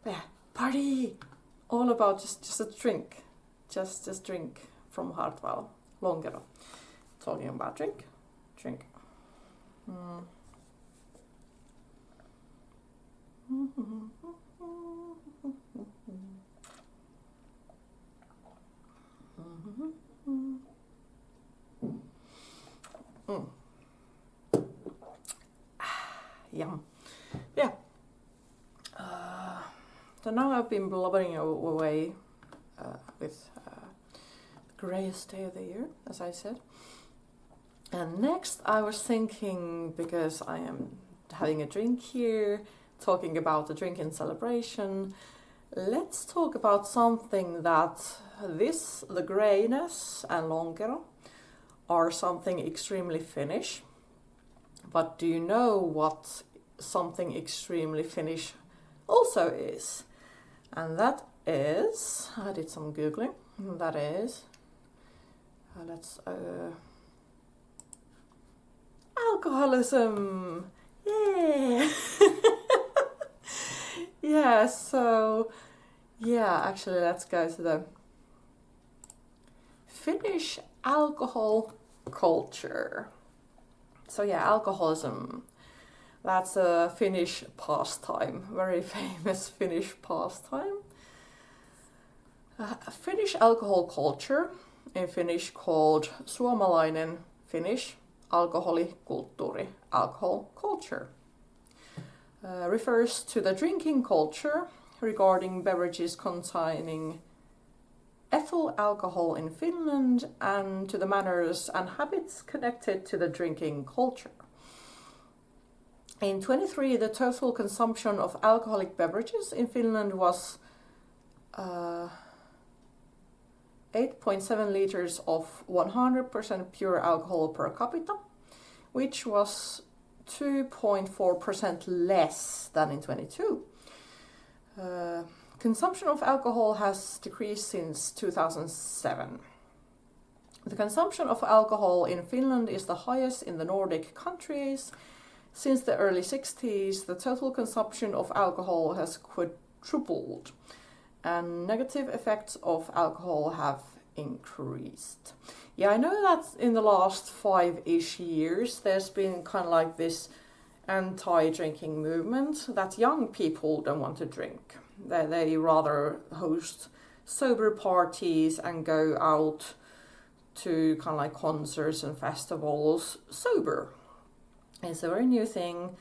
Yeah, party! All about just a drink. Just drink from Hartwell. Lonkero. Talking about drink. Yum. Yeah. So now I've been blubbering away with the greyest day of the year, as I said. And next I was thinking, because I am having a drink here, talking about the drinking celebration, let's talk about something that the greyness and lonkero are something extremely Finnish. But do you know what something extremely Finnish also is? And that is, I did some Googling, that is, alcoholism! Yeah! Yeah, so, yeah, actually let's go to the Finnish alcohol culture. So yeah, alcoholism, that's a Finnish pastime, very famous Finnish pastime. Finnish alcohol culture, in Finnish called suomalainen Finnish alkoholikulttuuri, alcohol culture, refers to the drinking culture regarding beverages containing ethyl alcohol in Finland and to the manners and habits connected to the drinking culture. In 23, the total consumption of alcoholic beverages in Finland was 8.7 liters of 100% pure alcohol per capita, which was 2.4% less than in 22. Consumption of alcohol has decreased since 2007. The consumption of alcohol in Finland is the highest in the Nordic countries. Since the early 60s, the total consumption of alcohol has quadrupled, and negative effects of alcohol have increased. Yeah, I know that in the last 5-ish years, there's been kind of like this anti-drinking movement that young people don't want to drink. They rather host sober parties and go out to kind of like concerts and festivals sober. It's a very new thing,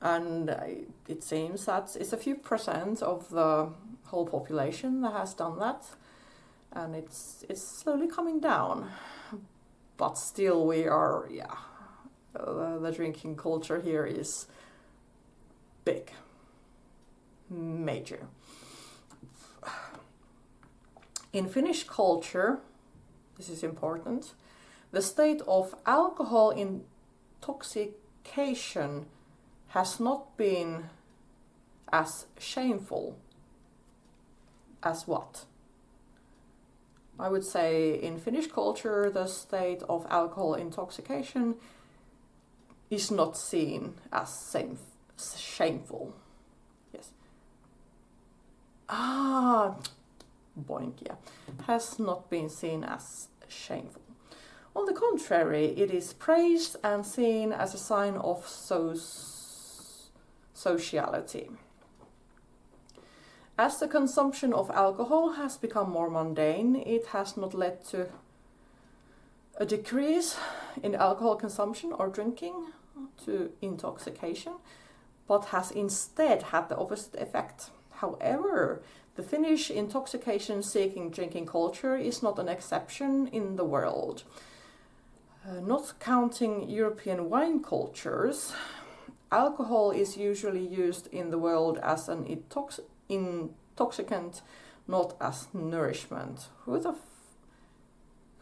and it seems that it's a few percent of the whole population that has done that, and it's slowly coming down. But still, we are, the drinking culture here is big. Major. In Finnish culture, this is important, the state of alcohol intoxication has not been as shameful as what? I would say in Finnish culture, the state of alcohol intoxication is not seen as shameful. Yes. Boink, yeah. Has not been seen as shameful. On the contrary, it is praised and seen as a sign of sociality. As the consumption of alcohol has become more mundane, it has not led to a decrease in alcohol consumption or drinking to intoxication, but has instead had the opposite effect. However, the Finnish intoxication-seeking drinking culture is not an exception in the world. Not counting European wine cultures, alcohol is usually used in the world as an intoxicant, not as nourishment.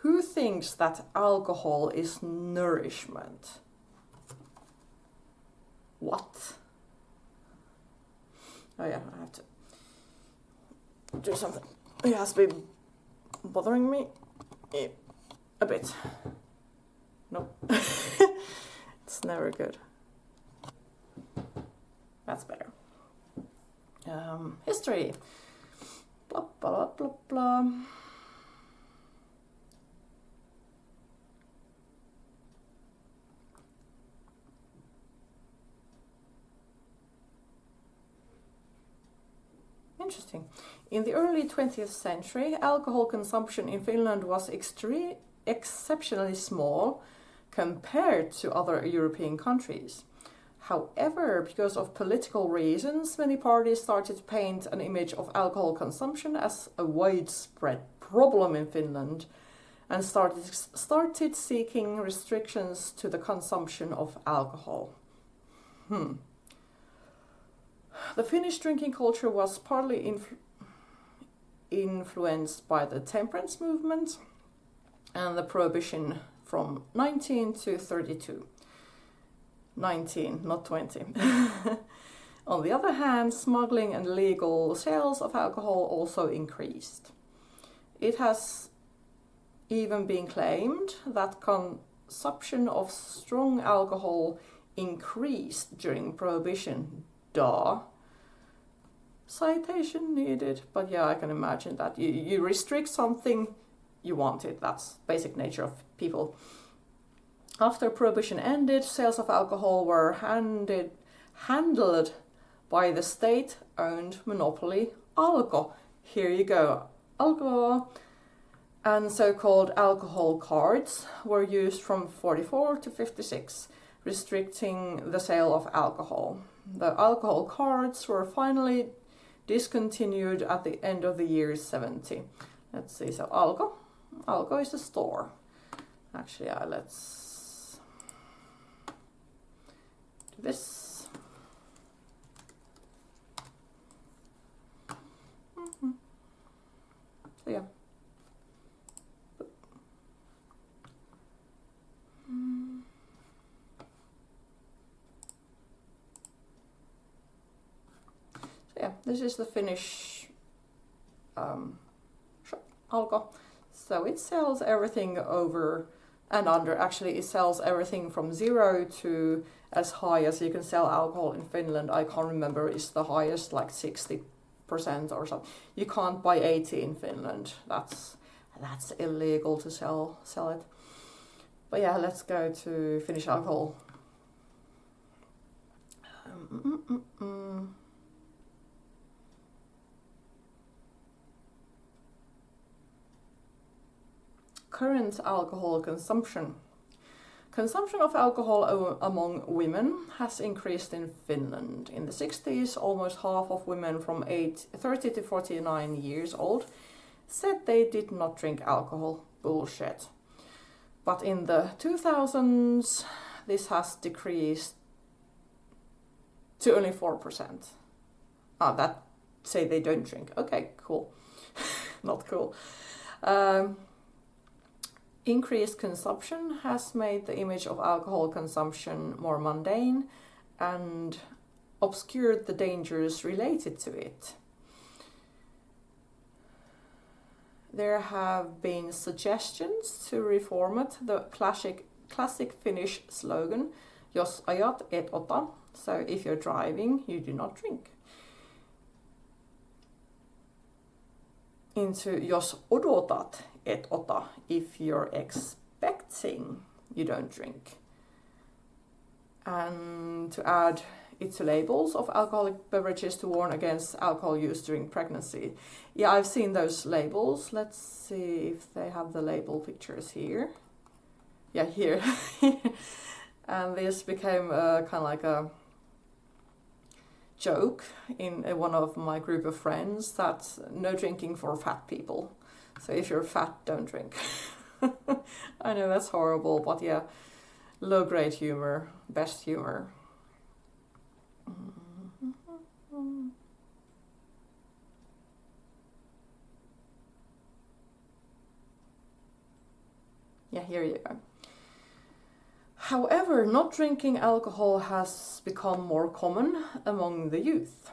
Who thinks that alcohol is nourishment? What? Oh yeah, I have to do something. It has been bothering me a bit. Nope. It's never good. That's better. History. Blah, blah, blah, blah. Interesting. In the early 20th century, alcohol consumption in Finland was exceptionally small compared to other European countries. However, because of political reasons, many parties started to paint an image of alcohol consumption as a widespread problem in Finland and started seeking restrictions to the consumption of alcohol. The Finnish drinking culture was partly influenced by the temperance movement and the prohibition from 19 to 32. 19, not 20. On the other hand, smuggling and legal sales of alcohol also increased. It has even been claimed that consumption of strong alcohol increased during prohibition. Duh. Citation needed, but yeah, I can imagine that. You restrict something, you want it. That's basic nature of people. After prohibition ended, sales of alcohol were handled by the state-owned monopoly Alko. Here you go, Alko. And so-called alcohol cards were used from 44 to 56, restricting the sale of alcohol. The alcohol cards were finally discontinued at the end of the year 70. Let's see, so Alko is a store. Actually, let's do this. So yeah. Yeah, this is the Finnish shop, Alko. So it sells everything over and under. Actually, it sells everything from 0 to as high as you can sell alcohol in Finland. I can't remember, is the highest like 60% or something. You can't buy 80 in Finland. That's illegal to sell it. But yeah, let's go to Finnish alcohol. Current alcohol consumption. Consumption of alcohol among women has increased in Finland. In the 60s, almost half of women from 30 to 49 years old said they did not drink alcohol. Bullshit. But in the 2000s, this has decreased to only 4%. That say they don't drink. Okay, cool. Not cool. Increased consumption has made the image of alcohol consumption more mundane and obscured the dangers related to it. There have been suggestions to reformat the classic Finnish slogan, "Jos ajat, et ota." So if you're driving, you do not drink. Into "Jos odotat, et ota." If you're expecting, you don't drink. And to add it to labels of alcoholic beverages to warn against alcohol use during pregnancy. Yeah, I've seen those labels. Let's see if they have the label pictures here. Yeah, here. And this became kind of like a joke in one of my group of friends that no drinking for fat people. So if you're fat, don't drink. I know that's horrible, but yeah, low grade humor, best humor. Yeah, here you go. However, not drinking alcohol has become more common among the youth.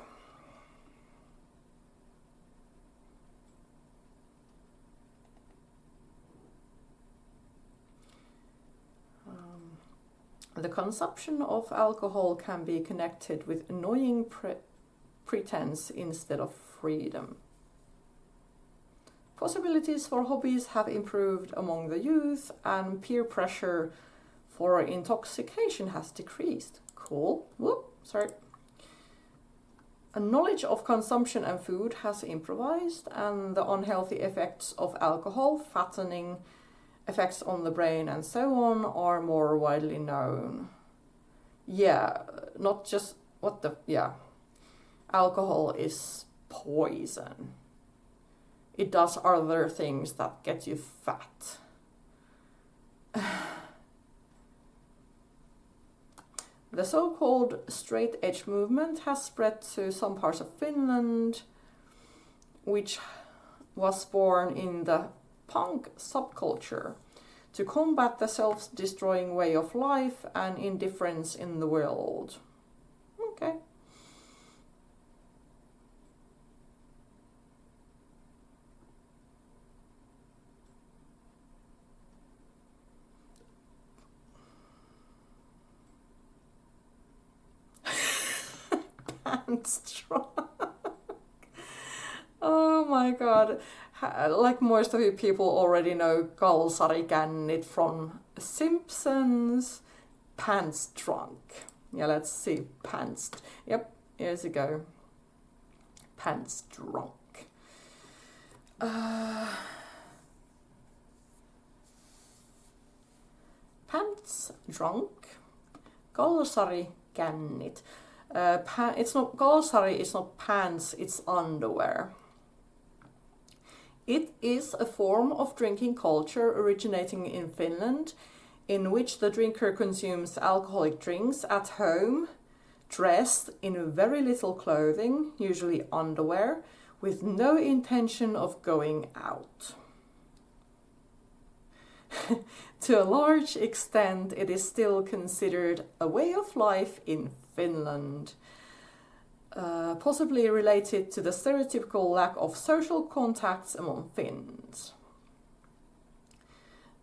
The consumption of alcohol can be connected with annoying pretense instead of freedom. Possibilities for hobbies have improved among the youth, and peer pressure for intoxication has decreased. Cool. Whoop, sorry. A knowledge of consumption and food has improvised, and the unhealthy effects of alcohol, fattening, effects on the brain, and so on are more widely known. Yeah, not just alcohol is poison. It does other things that get you fat. The so-called straight edge movement has spread to some parts of Finland, which was born in the punk subculture to combat the self-destroying way of life and indifference in the world. Okay. Strong. Oh my god. Like most of you people already know Kalsarikännit from Simpsons. Pants drunk. Yeah, let's see. Pants. Yep, here's a go. Pants drunk. Pants drunk. Kalsarikännit. It's not Kalsari, it's not pants, it's underwear. It is a form of drinking culture originating in Finland, in which the drinker consumes alcoholic drinks at home, dressed in very little clothing, usually underwear, with no intention of going out. To a large extent, it is still considered a way of life in Finland, possibly related to the stereotypical lack of social contacts among Finns.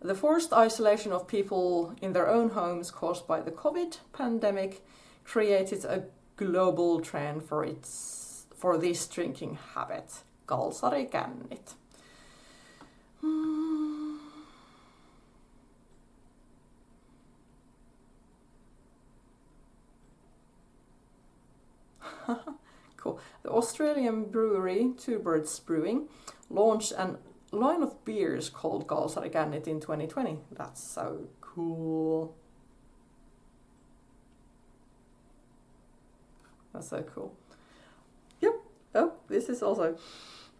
The forced isolation of people in their own homes caused by the COVID pandemic created a global trend for this drinking habit, Kalsarikännit. Cool. The Australian brewery Two Birds Brewing launched a line of beers called Kalsarikännit in 2020. That's so cool. That's so cool. Yep. Oh, this is also...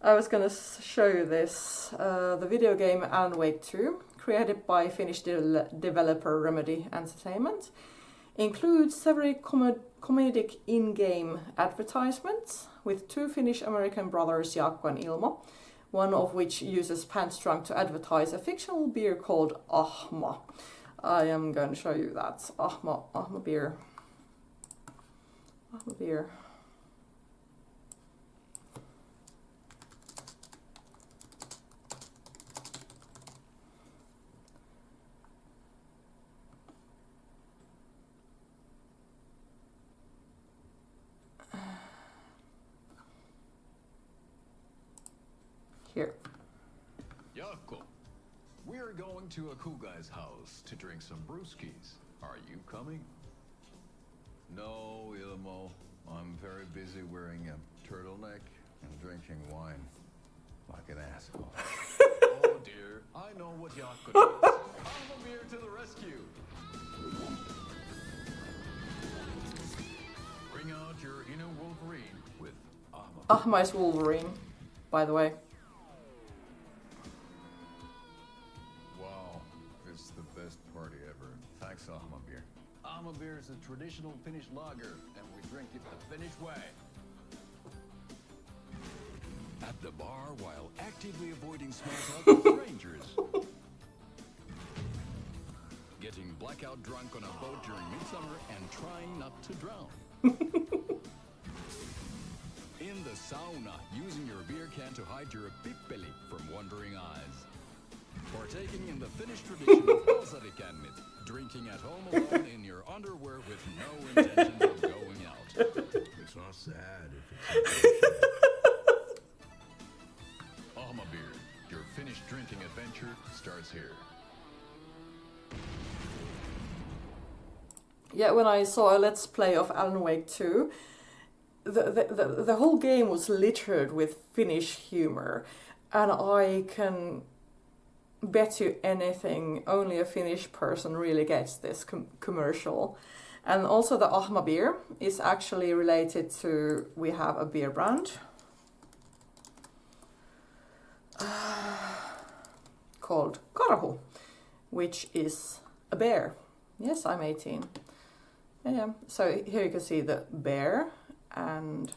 I was gonna show you this. The video game Alan Wake 2, created by Finnish developer Remedy Entertainment, includes several comedic in-game advertisements with two Finnish-American brothers Jaakko and Ilmo, one of which uses Pants Drunk to advertise a fictional beer called Ahma. I am going to show you that. Ahma beer. Ahma beer. Here. Jaakko, we're going to a cool guy's house to drink some brewskis. Are you coming? No, Ilmo. I'm very busy wearing a turtleneck and drinking wine like an asshole. Oh dear, I know what Jaakko does. I'm here to the rescue. Bring out your inner Wolverine with Ahma. Ahma is Wolverine, by the way. It's the best party ever. Thanks, Ahma beer. Ahma beer is a traditional Finnish lager, and we drink it the Finnish way. At the bar while actively avoiding small talk with strangers. Getting blackout drunk on a boat during midsummer and trying not to drown. In the sauna, using your beer can to hide your pippeli from wondering eyes. Partaking in the Finnish tradition of Kalsarikännit, drinking at home alone in your underwear with no intention of going out. It's not sad if it's Ahma beer, your Finnish drinking adventure starts here. Yeah, when I saw a Let's Play of Alan Wake 2, the whole game was littered with Finnish humor. And I can bet you anything, only a Finnish person really gets this commercial. And also the Ahma beer is actually related to, we have a beer brand called Karhu, which is a bear. Yes, I'm 18. Yeah. So here you can see the bear and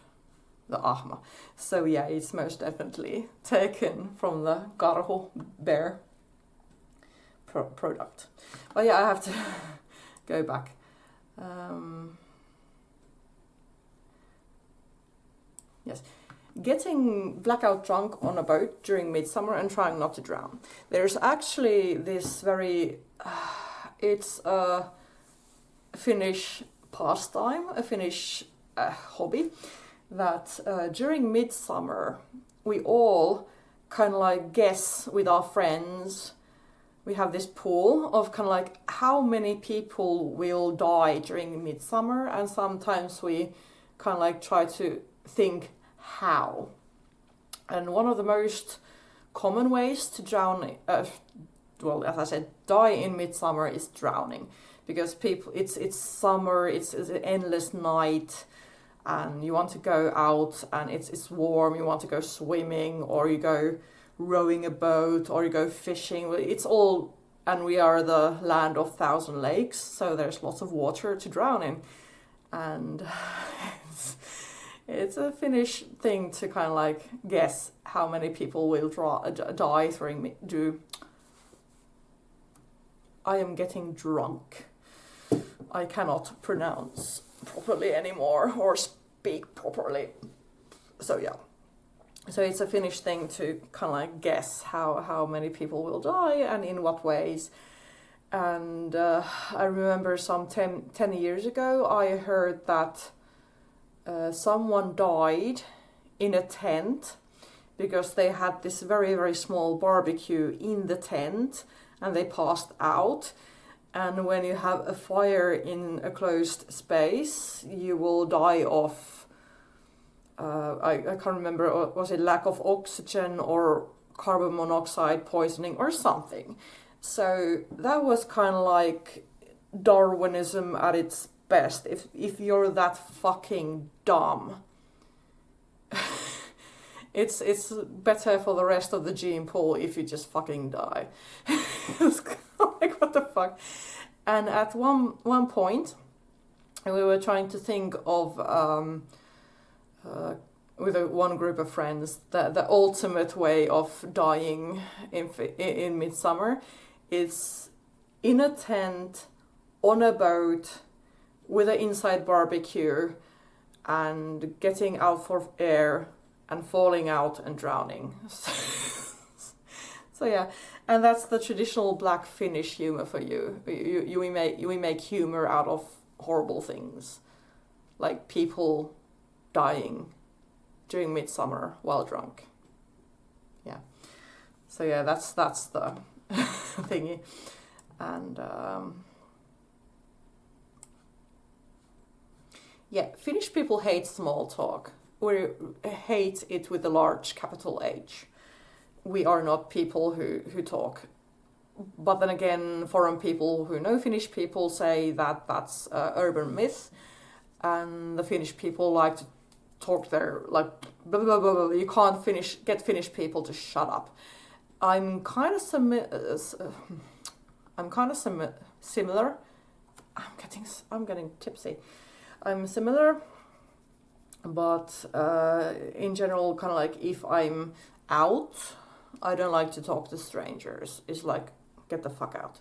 the Ahma. So yeah, it's most definitely taken from the Karhu bear product. But yeah, I have to go back. Yes. Getting blackout drunk on a boat during midsummer and trying not to drown. There's actually this very... it's a Finnish pastime, a Finnish hobby, that during midsummer we all kind of like guess with our friends. We have this pool of kind of like how many people will die during midsummer, and sometimes we kind of like try to think how. And one of the most common ways to drown, well, as I said, die in midsummer is drowning, because people, it's summer, it's an endless night, and you want to go out and it's warm, you want to go swimming, or you go rowing a boat, or you go fishing. It's all, and we are the land of 1,000 lakes, so there's lots of water to drown in. And it's a Finnish thing to kind of like guess how many people will die during I am getting drunk. I cannot pronounce properly anymore or speak properly. So yeah. So it's a Finnish thing to kind of like guess how many people will die and in what ways. And I remember some 10 years ago I heard that someone died in a tent because they had this very, very small barbecue in the tent and they passed out. And when you have a fire in a closed space, you will die of I can't remember, was it lack of oxygen or carbon monoxide poisoning or something. So that was kind of like Darwinism at its best. If you're that fucking dumb, it's better for the rest of the gene pool if you just fucking die. It's like, what the fuck? And at one point, we were trying to think of with one group of friends, the ultimate way of dying in midsummer is in a tent, on a boat, with an inside barbecue, and getting out for air, and falling out and drowning. So yeah, and that's the traditional black Finnish humor for you. We make humor out of horrible things, like people dying during midsummer while drunk. Yeah. So yeah, that's the thingy. And yeah, Finnish people hate small talk. We hate it with a large capital H. We are not people who talk. But then again, foreign people who know Finnish people say that that's an urban myth, and the Finnish people like to talk there like blah, blah, blah, blah. You can't get Finnish people to shut up. I'm kind of similar. I'm getting tipsy. I'm similar, but in general, kind of like if I'm out, I don't like to talk to strangers. It's like, get the fuck out.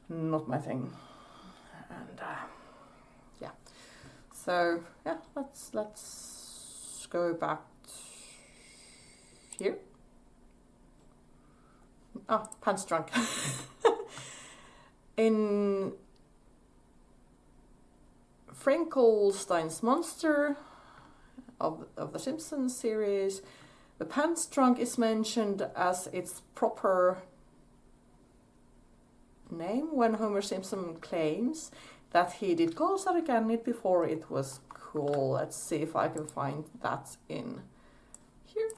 Not my thing. And yeah. So yeah, let's go back here. Oh, pants drunk. In Frankenstein's monster of the Simpsons series, the pants trunk is mentioned as its proper name when Homer Simpson claims that he did Kalsarikannit before it was cool. Let's see if I can find that in here.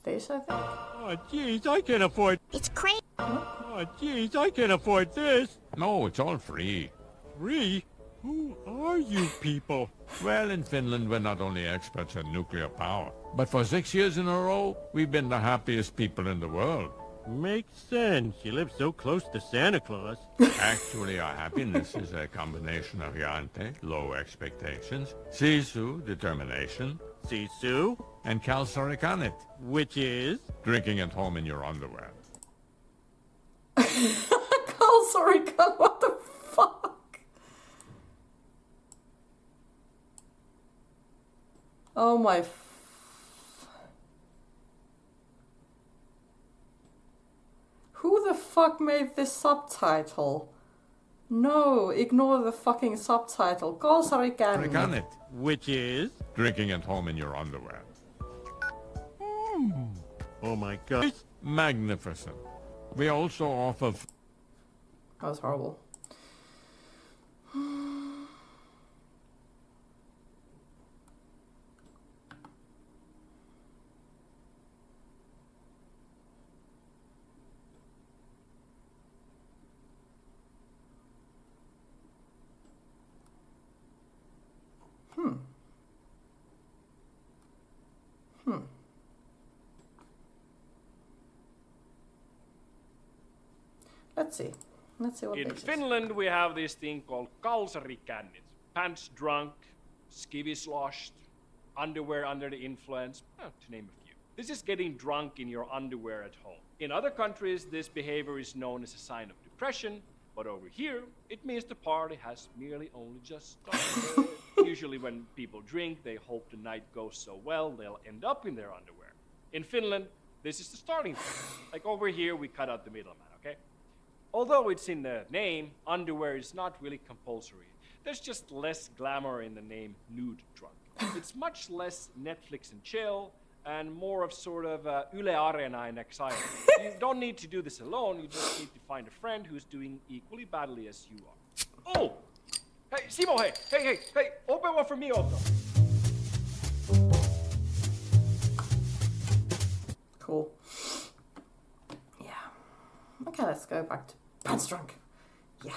This, I think. Oh, geez, I can afford... It's crazy. Oh, geez, I can afford this. No, it's all free. Free? Who are you people? Well, in Finland, we're not only experts at nuclear power, but for 6 years in a row, we've been the happiest people in the world. Makes sense. You live so close to Santa Claus. Actually, our happiness is a combination of Jante, low expectations, Sisu, determination, Sisu, and Kalsarikannit, which is... drinking at home in your underwear. Kalsarikannit, what the fuck? Oh my... Who the fuck made this subtitle? No, ignore the fucking subtitle. Kalsarikannit. which is... Drinking at home in your underwear. Oh my god. Magnificent. We also offer... That was horrible. Let's see. Let's see what In this is. Finland, we have this thing called kalsarikannit. Pants drunk, skivvy sloshed, underwear under the influence, to name a few. This is getting drunk in your underwear at home. In other countries, this behavior is known as a sign of depression, but over here, it means the party has merely only just started. Usually when people drink, they hope the night goes so well, they'll end up in their underwear. In Finland, this is the starting point. Like over here, we cut out the middleman, okay? Although it's in the name, underwear is not really compulsory. There's just less glamour in the name nude drunk. It's much less Netflix and chill, and more of sort of Yle Areena and exciting. You don't need to do this alone, you just need to find a friend who's doing equally badly as you are. Oh! Hey, Simo, hey, open one for me also. Cool. Yeah. Okay, let's go back to pants drunk. Yeah.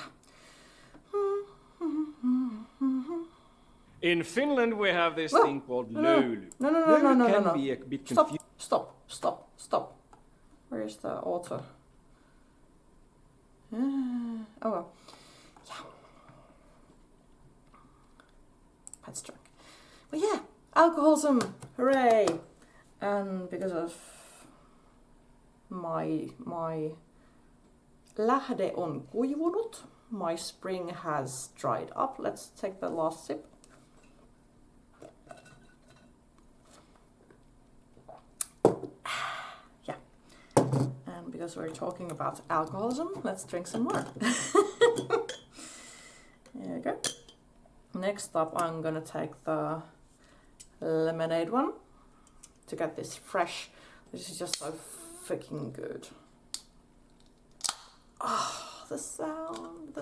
In Finland, we have this Whoa. thing called No. löyly. No. Löyly can be a bit confusing. Stop. Where is the author? Oh well. Yeah. Pants drunk. But yeah, alcoholism, hooray! And because of my lähde on kuivunut, my spring has dried up. Let's take the last sip. Yeah. And because we're talking about alcoholism, let's drink some more. There we go. Next up, I'm gonna take the lemonade one to get this fresh. This is just so freaking good. Oh, the sound.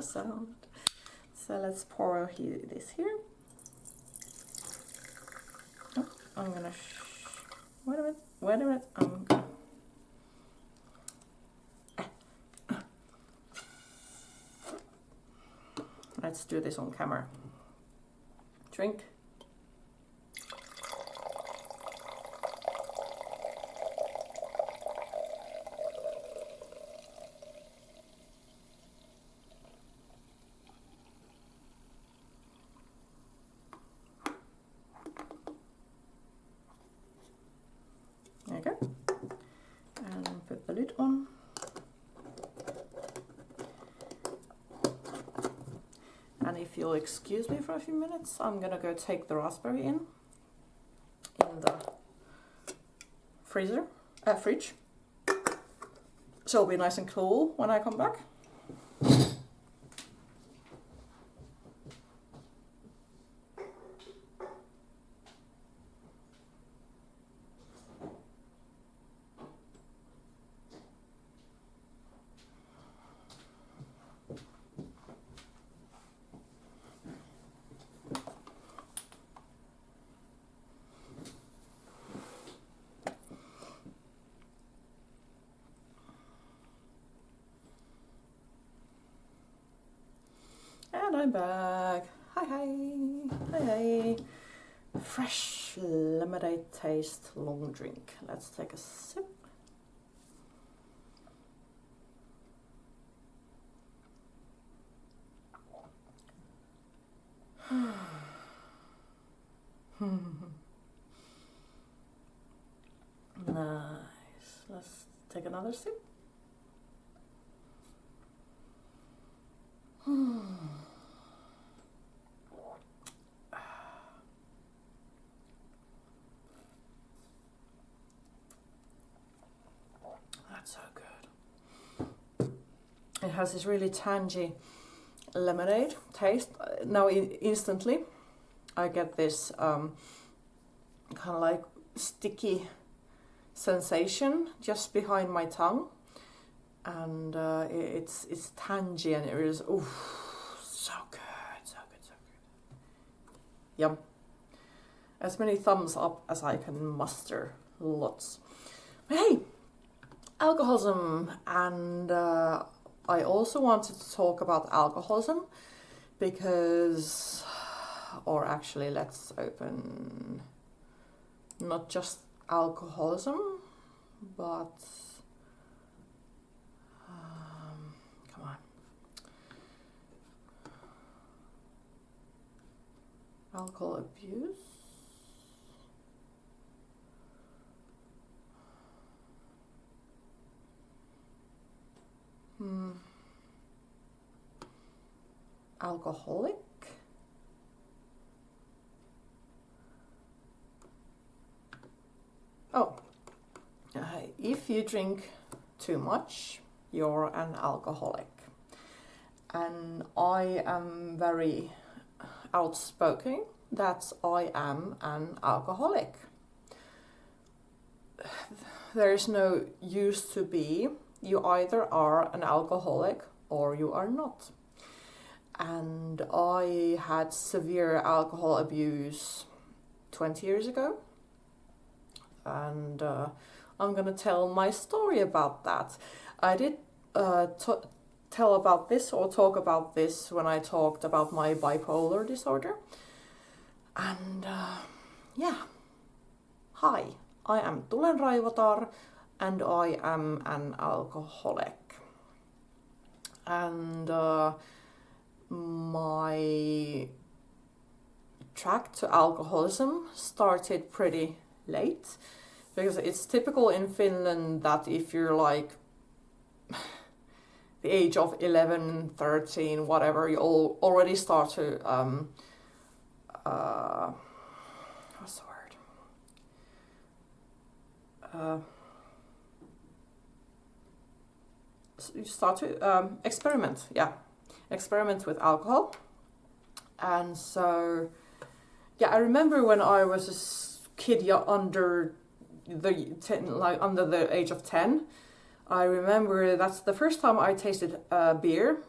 So let's pour this here. Oh, I'm gonna. Wait a minute. I'm gonna. Let's do this on camera. Drink. There you go. And put the lid on. if you'll excuse me for a few minutes, I'm gonna go take the raspberry in the fridge. So it'll be nice and cool when I come back. And I'm back. Hi. Fresh lemonade taste long drink. Let's take a sip. Nice. Let's take another sip. That's so good. It has this really tangy lemonade taste. Now instantly I get this kind of like sticky sensation just behind my tongue, and it's tangy and it is so good. Yum. As many thumbs up as I can muster. Lots. But hey, alcoholism, and I also wanted to talk about alcoholism because, or actually let's open not just alcoholism, but come on, alcohol abuse. Alcoholic. Oh, if you drink too much, you're an alcoholic. And I am very outspoken that I am an alcoholic. There is no used to be. You either are an alcoholic or you are not. And I had severe alcohol abuse 20 years ago. And I'm going to tell my story about that. I did tell about this or talk about this when I talked about my bipolar disorder. And yeah, hi, I am Tulen Raivotar and I am an alcoholic. And my track to alcoholism started pretty late, because it's typical in Finland that if you're like the age of 11, 13, whatever, you already start to what's the word? You start to experiment with alcohol. And so yeah, I remember when I was a kid under the age of 10, I remember that's the first time I tasted beer,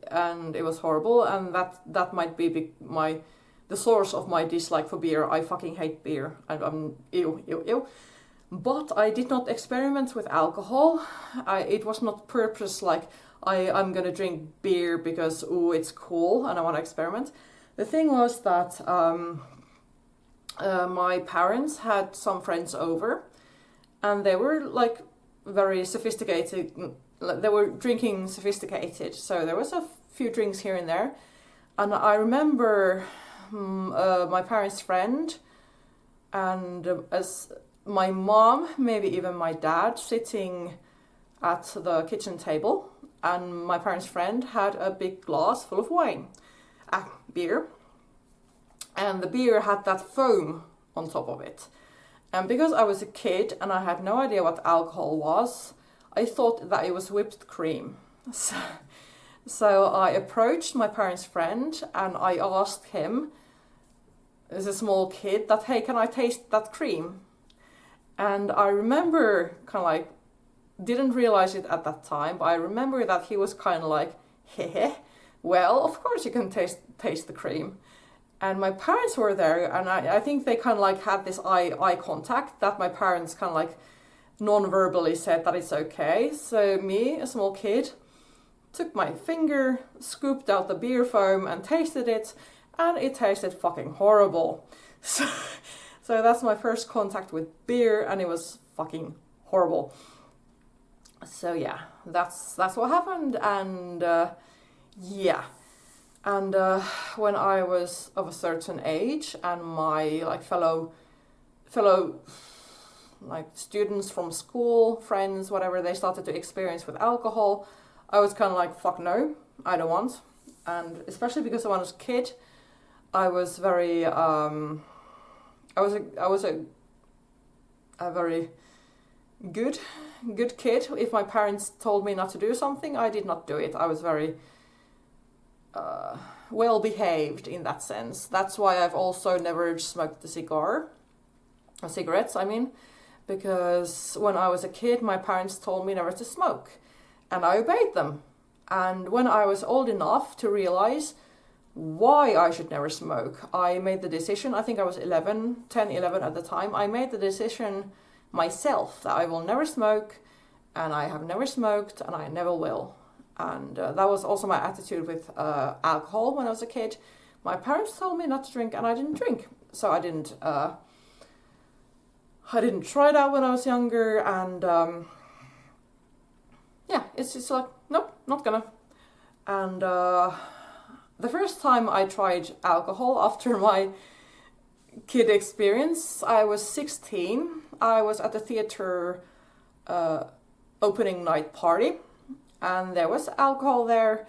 and it was horrible, and that might be the source of my dislike for beer. I fucking hate beer. I'm ew. But I did not experiment with alcohol. It was not purpose like I'm gonna drink beer because it's cool and I want to experiment. The thing was that my parents had some friends over, and they were like very sophisticated. They were drinking sophisticated, so there was a few drinks here and there. And I remember my parents' friend and as my mom, maybe even my dad, sitting at the kitchen table, and my parents' friend had a big glass full of wine. beer, and the beer had that foam on top of it. And because I was a kid and I had no idea what alcohol was, I thought that it was whipped cream. So I approached my parents' friend and I asked him, as a small kid, that, hey, can I taste that cream? And I remember kind of like, didn't realize it at that time, but I remember that he was kind of like, heh, well, of course you can taste the cream. And my parents were there, and I think they kind of like had this eye contact that my parents kind of like non-verbally said that it's okay. So me, a small kid, took my finger, scooped out the beer foam and tasted it, and it tasted fucking horrible. So that's my first contact with beer, and it was fucking horrible. So yeah, that's what happened, and yeah. And when I was of a certain age, and my like fellow like students from school, friends, whatever, they started to experience with alcohol, I was kind of like, fuck no, I don't want. And especially because when I was a kid, I was very I was a very good kid. If my parents told me not to do something, I did not do it. I was very well behaved in that sense. That's why I've also never smoked cigarettes, I mean, because when I was a kid, my parents told me never to smoke, and I obeyed them. And when I was old enough to realize why I should never smoke, I made the decision, I think I was 10, 11 at the time, I made the decision myself that I will never smoke, and I have never smoked, and I never will. And that was also my attitude with alcohol when I was a kid. My parents told me not to drink, and I didn't drink. So I didn't try it out when I was younger, and yeah, it's just like, nope, not gonna. And the first time I tried alcohol after my kid experience, I was 16. I was at the theater opening night party, and there was alcohol there,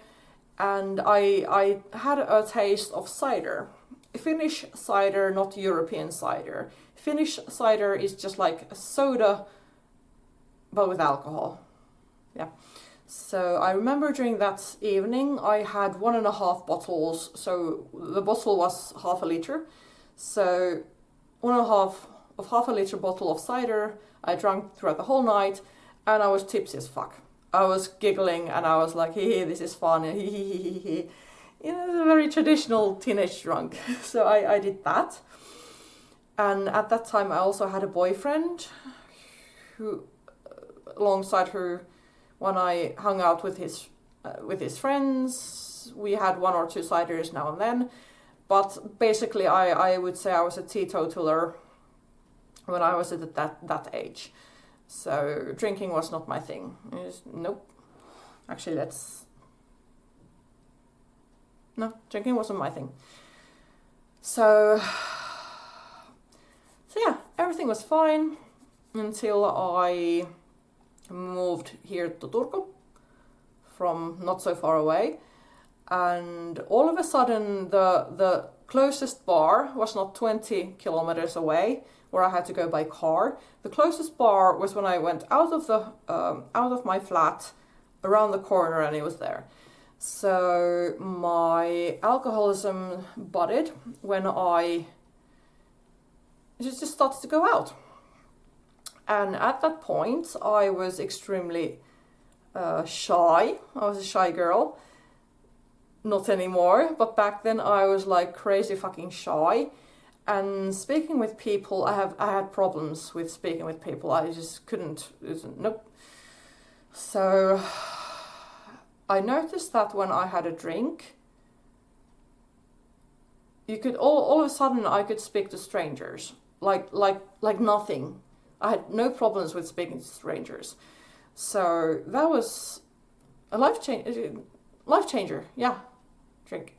and I had a taste of cider. Finnish cider, not European cider. Finnish cider is just like a soda, but with alcohol. Yeah. So I remember during that evening, I had 1.5 bottles. So the bottle was half a liter. So 1.5 of half a liter bottle of cider I drank throughout the whole night, and I was tipsy as fuck. I was giggling, and I was like, hey, this is fun, you know, a very traditional teenage drunk. So I did that. And at that time I also had a boyfriend who, alongside her, when I hung out with his friends, we had 1 or 2 ciders now and then. But basically I would say I was a teetotaler when I was at that age. So drinking was not my thing. Nope. Actually, no, drinking wasn't my thing. So yeah, everything was fine until I moved here to Turku from not so far away. And all of a sudden the closest bar was not 20 kilometers away, where I had to go by car. The closest bar was when I went out of my flat, around the corner, and it was there. So my alcoholism budded when I just started to go out. And at that point, I was extremely shy. I was a shy girl. Not anymore, but back then I was like crazy fucking shy. And speaking with people, I had problems with speaking with people. I just couldn't. Nope. So I noticed that when I had a drink, you could all of a sudden I could speak to strangers like nothing. I had no problems with speaking to strangers. So that was a life changer. Yeah, drink.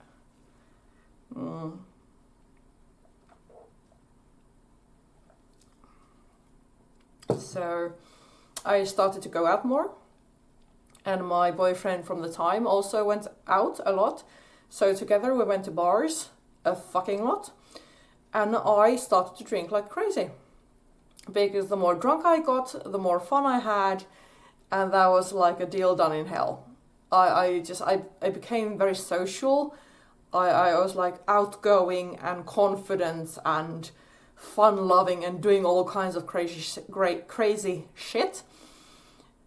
So I started to go out more, and my boyfriend from the time also went out a lot, So together we went to bars a fucking lot, and I started to drink like crazy. Because the more drunk I got, the more fun I had, and that was like a deal done in hell. I became very social. I was like outgoing and confident and fun-loving and doing all kinds of crazy shit.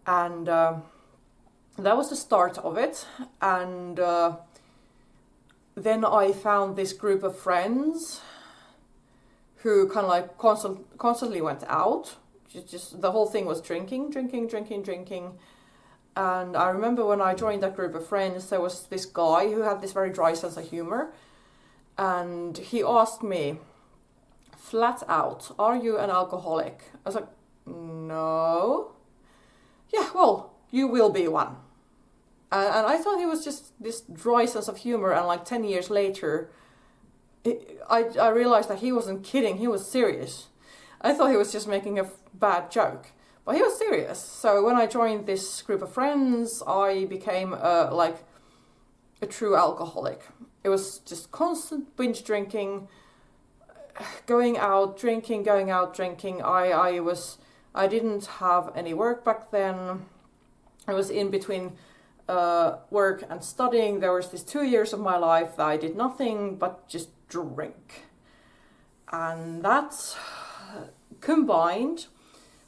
And that was the start of it. And then I found this group of friends who kind of like constantly went out. Just the whole thing was drinking. And I remember when I joined that group of friends, there was this guy who had this very dry sense of humor. And he asked me, flat out, are you an alcoholic? I was like, no. Yeah, well, you will be one. And I thought he was just this dry sense of humor, and like 10 years later, I realized that he wasn't kidding, he was serious. I thought he was just making a bad joke, but he was serious. So when I joined this group of friends, I became like a true alcoholic. It was just constant binge drinking, going out drinking. I didn't have any work back then. I was in between work and studying. There was these 2 years of my life that I did nothing but just drink. And that, combined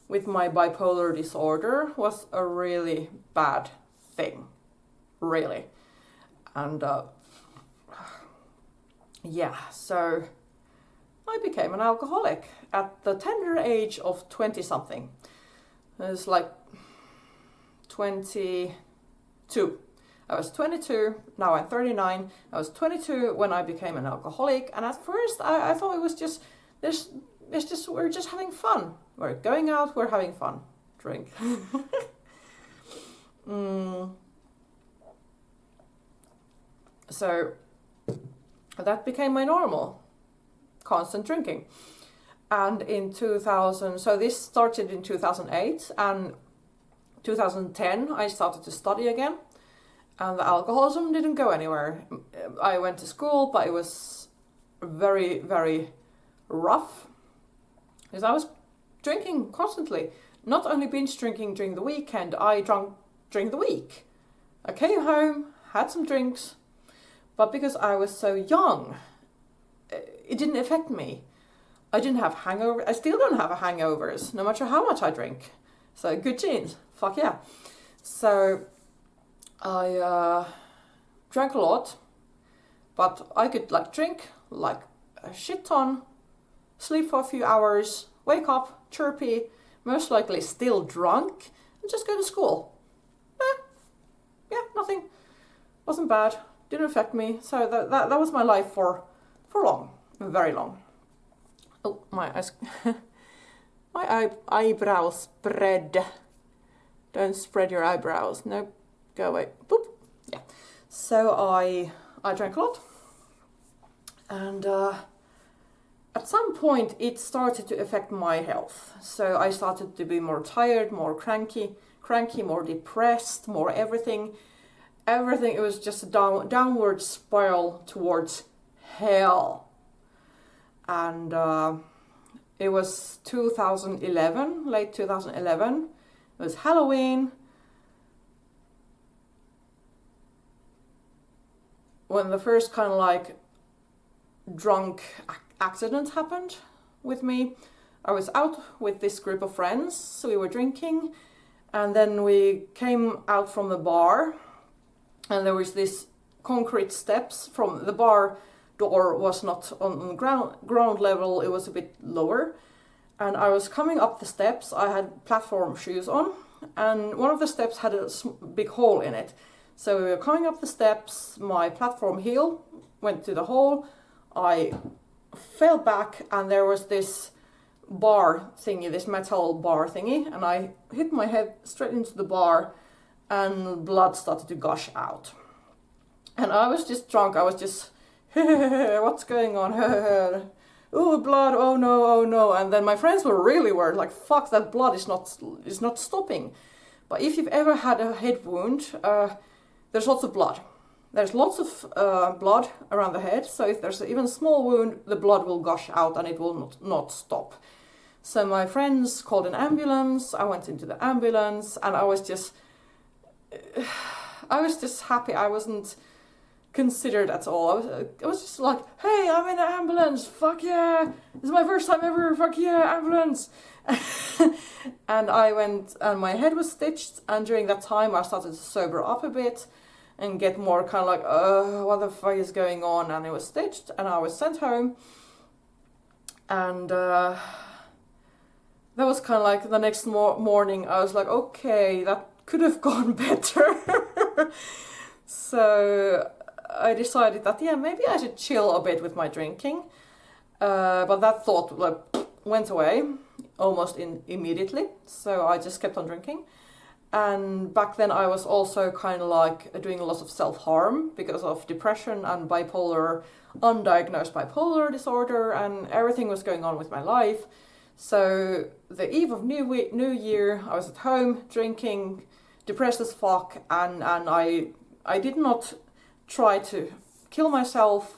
with my bipolar disorder, was a really bad thing. Really. And yeah, so I became an alcoholic at the tender age of 20-something. It was like 22. I was 22, now I'm 39. I was 22 when I became an alcoholic, and at first I thought it was just, we're just having fun. We're going out, we're having fun. Drink. So that became my normal. Constant drinking. And in 2000, so this started in 2008, and 2010 I started to study again, and the alcoholism didn't go anywhere. I went to school, but it was very, very rough, because I was drinking constantly. Not only binge drinking during the weekend, I drank during the week. I came home, had some drinks, but because I was so young, it didn't affect me. I didn't have hangovers. I still don't have hangovers, no matter how much I drink. So good genes, fuck yeah. So I drank a lot, but I could like drink like a shit ton, sleep for a few hours, wake up chirpy, most likely still drunk, and just go to school. Yeah, nothing. Wasn't bad. Didn't affect me. So that was my life for long, very long. Oh, my eyes. My eyebrows spread. Don't spread your eyebrows. No, go away. Boop. Yeah. So I drank a lot, and at some point it started to affect my health. So I started to be more tired, more cranky, more depressed, more everything. It was just a downward spiral towards hell. And it was 2011, late 2011. It was Halloween, when the first kind of like drunk accident happened with me. I was out with this group of friends, so we were drinking, and then we came out from the bar, and there was this concrete steps from the bar. Door was not on ground level, it was a bit lower, and I was coming up the steps. I had platform shoes on, and one of the steps had a big hole in it. So we were coming up the steps, my platform heel went to the hole, I fell back, and there was this bar thingy, this metal bar thingy, and I hit my head straight into the bar, and blood started to gush out. And I was just drunk, I was just what's going on? Oh, blood, oh no. And then my friends were really worried, like, fuck, that blood is not stopping. But if you've ever had a head wound, there's lots of blood. there's lots of blood around the head, so if there's even a small wound, the blood will gush out and it will not stop. So my friends called an ambulance, I went into the ambulance, and I was just happy I wasn't considered at all. I was just like, hey, I'm in an ambulance, fuck yeah, this is my first time ever, fuck yeah, ambulance. And I went, and my head was stitched, and during that time I started to sober up a bit and get more kind of like, what the fuck is going on? And it was stitched, and I was sent home, and that was kind of like the next morning I was like, okay, that could have gone better. So I decided that, yeah, maybe I should chill a bit with my drinking, but that thought like went away almost immediately, so I just kept on drinking. And back then I was also kind of like doing a lot of self-harm because of depression and undiagnosed bipolar disorder, and everything was going on with my life. So the eve of New Year, I was at home drinking, depressed as fuck, and I did not try to kill myself,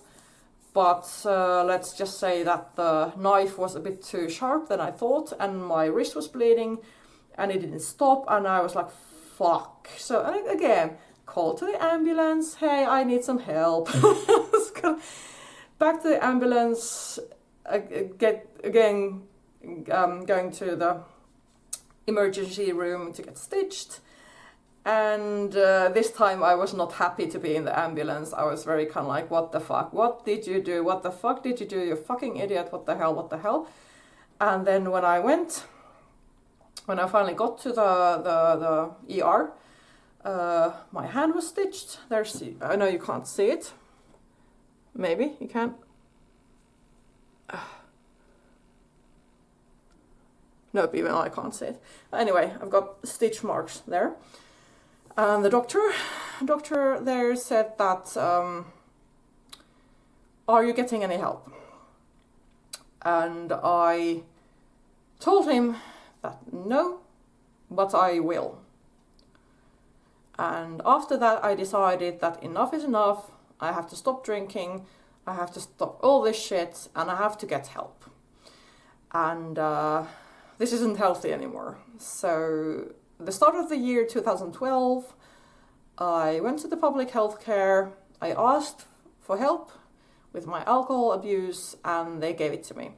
but let's just say that the knife was a bit too sharp than I thought, and my wrist was bleeding, and it didn't stop, and I was like, fuck. So again, call to the ambulance, hey, I need some help. Back to the ambulance, going to the emergency room to get stitched. And this time I was not happy to be in the ambulance. I was very kind of like, what the fuck? What did you do? What the fuck did you do? You fucking idiot. What the hell? What the hell? And then when I finally got to the ER, my hand was stitched. I know you can't see it. Maybe you can. Nope, even I can't see it. Anyway, I've got stitch marks there. And the doctor there said that, are you getting any help? And I told him that no, but I will. And after that I decided that enough is enough. I have to stop drinking, I have to stop all this shit, and I have to get help. And this isn't healthy anymore. So the start of the year 2012, I went to the public health care, I asked for help with my alcohol abuse, and they gave it to me.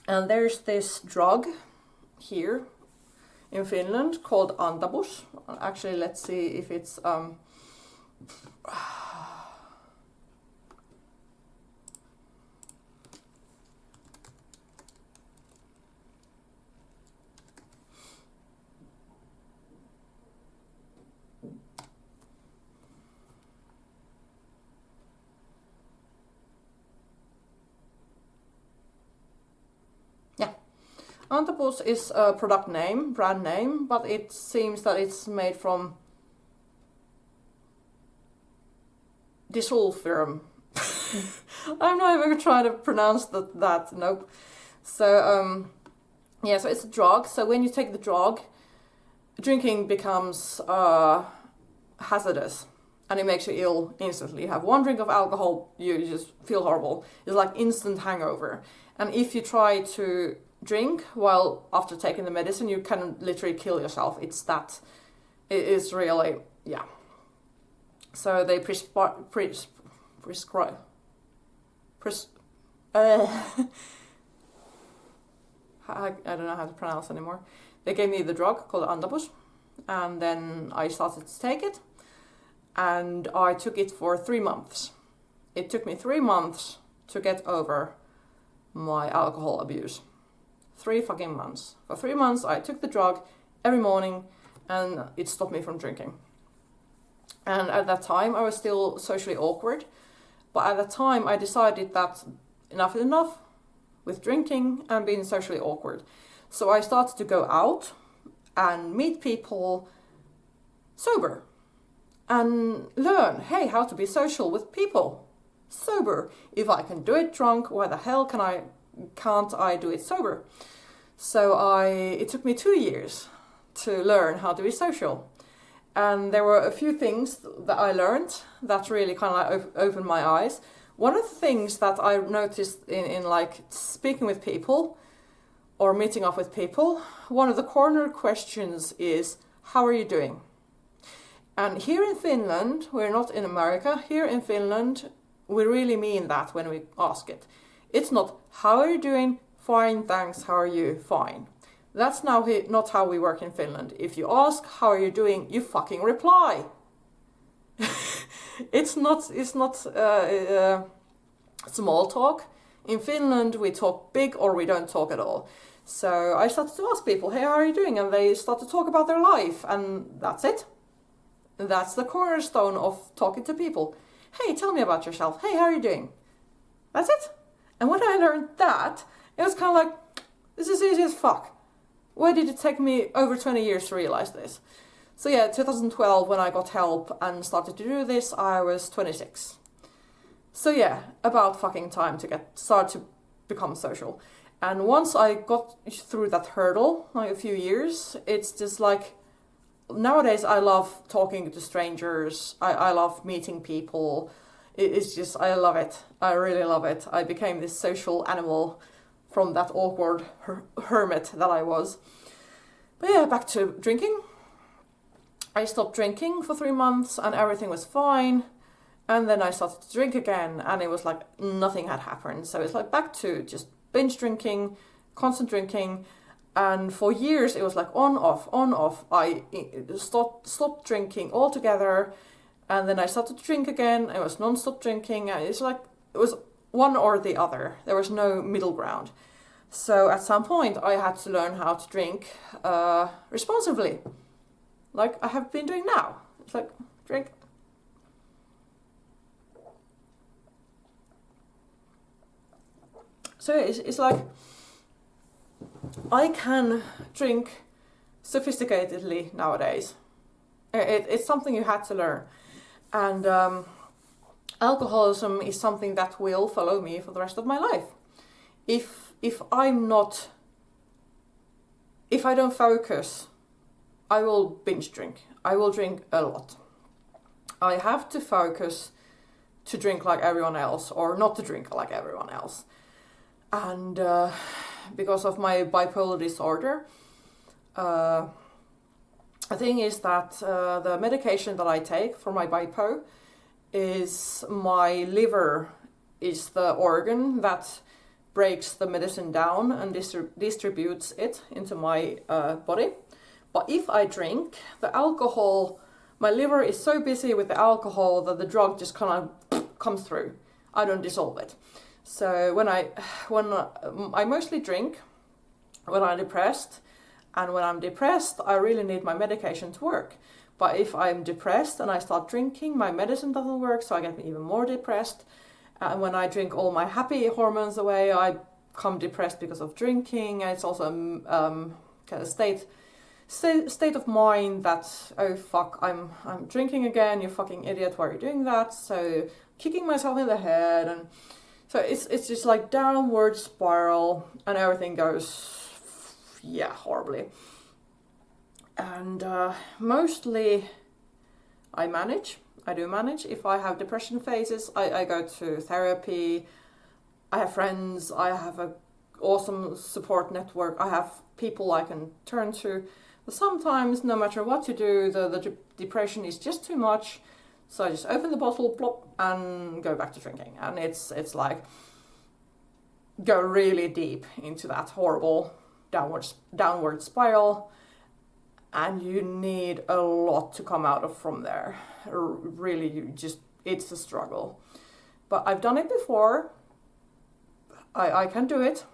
And there's this drug here in Finland called antabus. Actually, let's see if it's Antabus is a brand name, but it seems that it's made from disulfiram. I'm not even trying to pronounce that. Nope. So yeah, so it's a drug. So when you take the drug, drinking becomes hazardous, and it makes you ill instantly. You have one drink of alcohol, you just feel horrible. It's like instant hangover. And if you try to drink while after taking the medicine, you can literally kill yourself. It is really, yeah. So they prescribe I don't know how to pronounce anymore. They gave me the drug called antabus, and then I started to take it, and I took it for 3 months. It took me 3 months to get over my alcohol abuse. 3 fucking months. For 3 months I took the drug every morning, and it stopped me from drinking. And at that time I was still socially awkward, but at that time I decided that enough is enough with drinking and being socially awkward. So I started to go out and meet people sober and learn, hey, how to be social with people sober. If I can do it drunk, why the hell can't I do it sober? So it took me 2 years to learn how to be social. And there were a few things that I learned that really kind of like opened my eyes. One of the things that I noticed in like speaking with people or meeting up with people, one of the corner questions is, how are you doing? And here in Finland, we're not in America, here in Finland, we really mean that when we ask it. It's not, how are you doing? Fine, thanks, how are you? Fine. That's now not how we work in Finland. If you ask, how are you doing? You fucking reply. It's not small talk. In Finland, we talk big or we don't talk at all. So I started to ask people, hey, how are you doing? And they start to talk about their life, and that's it. That's the cornerstone of talking to people. Hey, tell me about yourself. Hey, how are you doing? That's it. And when I learned that, it was kind of like, this is easy as fuck. Why did it take me over 20 years to realize this? So yeah, 2012, when I got help and started to do this, I was 26. So yeah, about fucking time to start to become social. And once I got through that hurdle, like a few years, it's just like, nowadays I love talking to strangers. I love meeting people. It's just, I love it. I really love it. I became this social animal from that awkward hermit that I was. But yeah, back to drinking. I stopped drinking for 3 months and everything was fine. And then I started to drink again and it was like nothing had happened. So it's like back to just binge drinking, constant drinking. And for years it was like on, off. I stopped drinking altogether. And then I started to drink again. It was non-stop drinking. And it's like, it was one or the other. There was no middle ground. So at some point I had to learn how to drink responsibly. Like I have been doing now. It's like, drink. So it's like, I can drink sophisticatedly nowadays. It's something you had to learn. And alcoholism is something that will follow me for the rest of my life. If I don't focus, I will binge drink. I will drink a lot. I have to focus to drink like everyone else or not to drink like everyone else. And because of my bipolar disorder, the thing is that the medication that I take for my bipo is my liver is the organ that breaks the medicine down and distributes it into my body. But if I drink, the alcohol, my liver is so busy with the alcohol that the drug just kind of comes through. I don't dissolve it. So when I mostly drink when I'm depressed, and when I'm depressed, I really need my medication to work. But if I'm depressed and I start drinking, my medicine doesn't work, so I get even more depressed. And when I drink all my happy hormones away, I become depressed because of drinking. And it's also kind of state of mind that, oh fuck, I'm drinking again, you fucking idiot, why are you doing that? So kicking myself in the head, and so it's just like downward spiral, and everything goes, yeah, horribly. And mostly I do manage. If I have depression phases, I go to therapy. I have friends. I have an awesome support network. I have people I can turn to. But sometimes, no matter what you do, the depression is just too much. So I just open the bottle, plop, and go back to drinking. And it's like, go really deep into that horrible downward spiral. And you need a lot to come out of from there. Really, it's a struggle. But I've done it before. I can do it.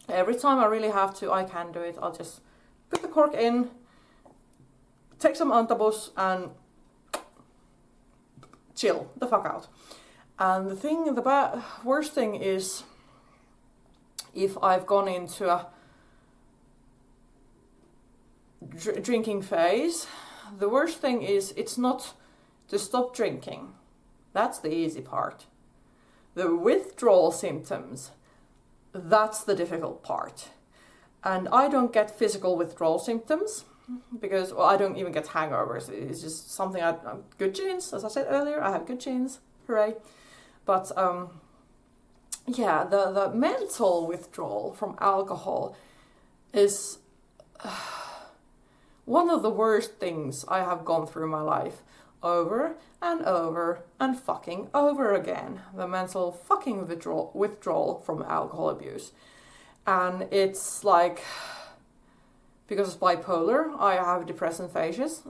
Every time I really have to, I can do it. I'll just put the cork in, take some antabus, and chill the fuck out. And the worst thing is, if I've gone into a drinking phase, the worst thing is it's not to stop drinking. That's the easy part. The withdrawal symptoms, that's the difficult part. And I don't get physical withdrawal symptoms. because well, I don't even get hangovers. It's just something good genes, as I said earlier. I have good genes, hooray! But yeah, the mental withdrawal from alcohol is one of the worst things I have gone through in my life, over and over and fucking over again. The mental fucking withdrawal from alcohol abuse. And it's like, because of bipolar, I have depression phases,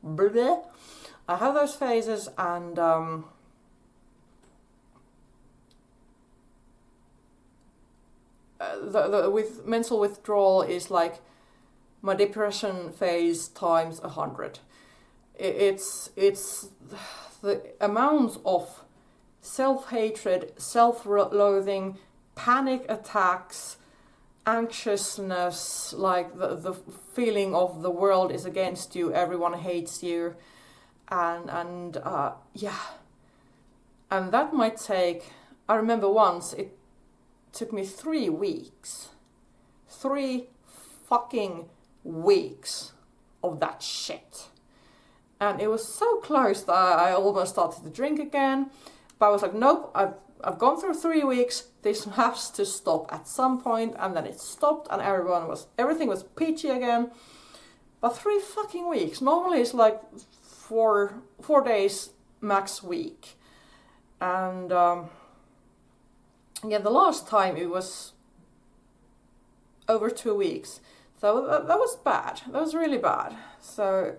bleh. I have those phases, and with mental withdrawal is like my depression phase times 100. It's the amount of self-hatred, self-loathing, panic attacks, anxiousness, like the feeling of the world is against you, everyone hates you, and yeah, and that might take. I remember once it took me 3 weeks, 3 fucking weeks of that shit, and it was so close that I almost started to drink again, but I was like, nope, I've gone through 3 weeks. This has to stop at some point, and then it stopped, and everything was peachy again. But 3 fucking weeks. Normally it's like 4 days max week, and yeah, the last time it was over 2 weeks. So that was bad. That was really bad. So,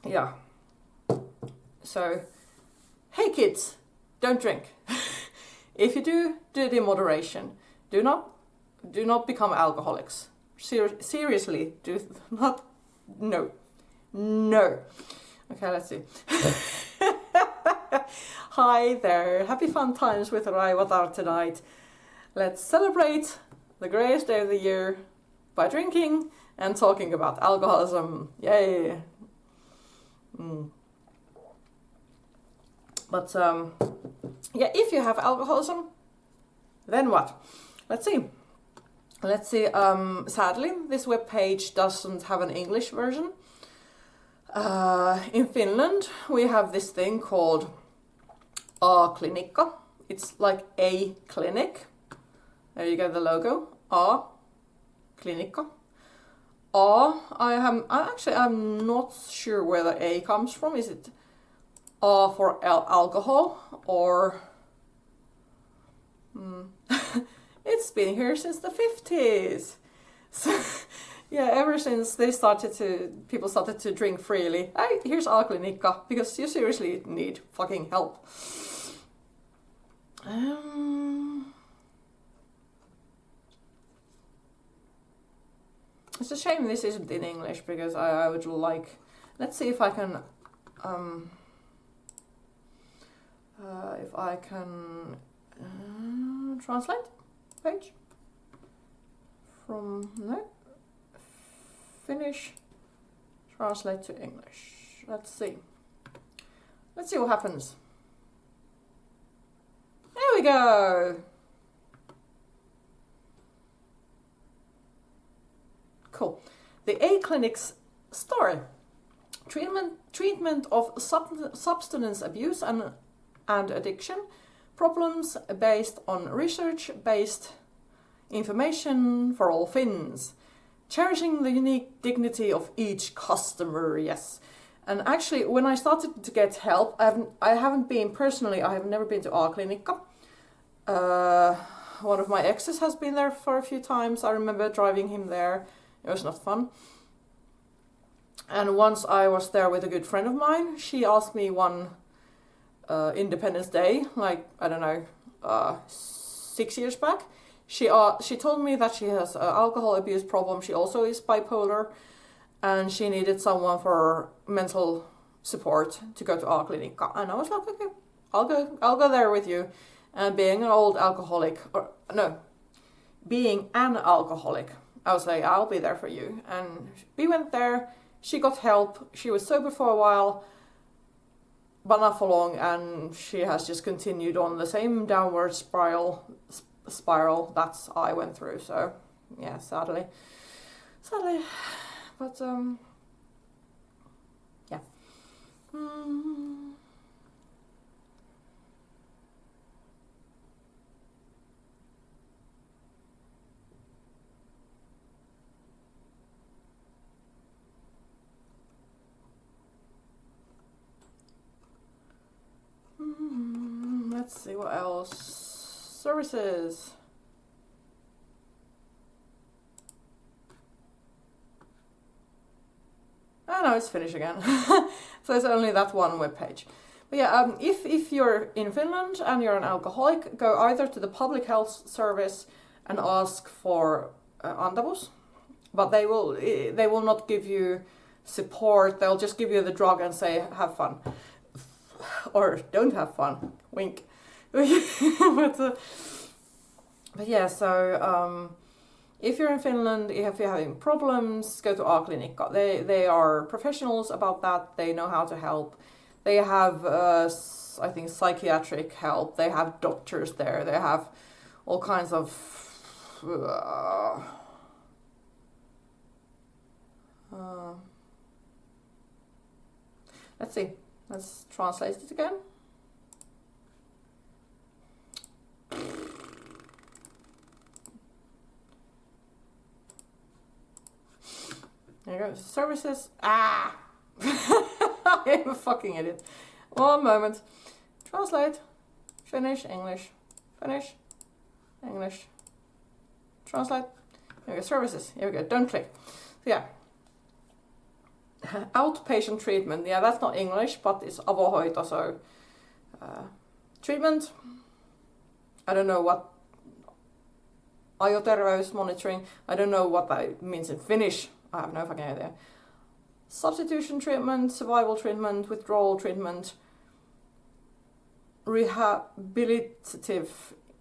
yeah. So, hey kids, don't drink. If you do it in moderation. Do not become alcoholics. Seriously, do not. No. Okay, let's see. Hi there. Happy fun times with Raivatar tonight. Let's celebrate the greatest day of the year by drinking and talking about alcoholism. Yay. But yeah, if you have alcoholism, then what? Let's see. Sadly, this webpage doesn't have an English version. In Finland, we have this thing called A-klinikka. It's like a clinic. There you go, the logo. A-klinikka. I'm not sure where the A comes from. Is it A for alcohol, or it's been here since the 50s. So yeah, ever since people started to drink freely. Here's A-klinikka, because you seriously need fucking help. It's a shame this isn't in English, because I would like. Let's see if I can. If I can translate page from Finnish, translate to English. Let's see what happens. There we go. Cool. The A-clinic's story: treatment of substance abuse and addiction problems based on research-based information for all Finns, cherishing the unique dignity of each customer. Yes, and actually, when I started to get help, I have never been to A-klinikka. One of my exes has been there for a few times. I remember driving him there. It was not fun. And once I was there with a good friend of mine. She asked me one Independence Day, like, I don't know, 6 years back. She told me that she has an alcohol abuse problem. She also is bipolar, and she needed someone for mental support to go to A-klinikka. And I was like, okay, I'll go there with you. And being an alcoholic, I was like, I'll be there for you. And we went there. She got help. She was sober for a while, but not for long, and she has just continued on the same downward spiral spiral that I went through. So yeah, sadly, but yeah. Let's see what else. Services. Oh no, it's finished again. So it's only that one web page. But yeah, if you're in Finland and you're an alcoholic, go either to the public health service and ask for antabus, but they will not give you support. They'll just give you the drug and say have fun, or don't have fun. Wink. But yeah, so if you're in Finland, if you're having problems, go to A-klinikka. They are professionals about that. They know how to help. They have, I think, psychiatric help. They have doctors there. They have all kinds of... let's see. Let's translate it again. There you go. Services. Ah! I am a fucking idiot. 1 moment. Translate. Finish. English. Finish. English. Translate. Here we go. Services. Here we go. Don't click. So yeah. Outpatient treatment. Yeah, that's not English, but it's avohoito, so treatment. I don't know what ajoterveys monitoring. I don't know what that means in Finnish. I have no fucking idea. Substitution treatment, survival treatment, withdrawal treatment, rehabilitative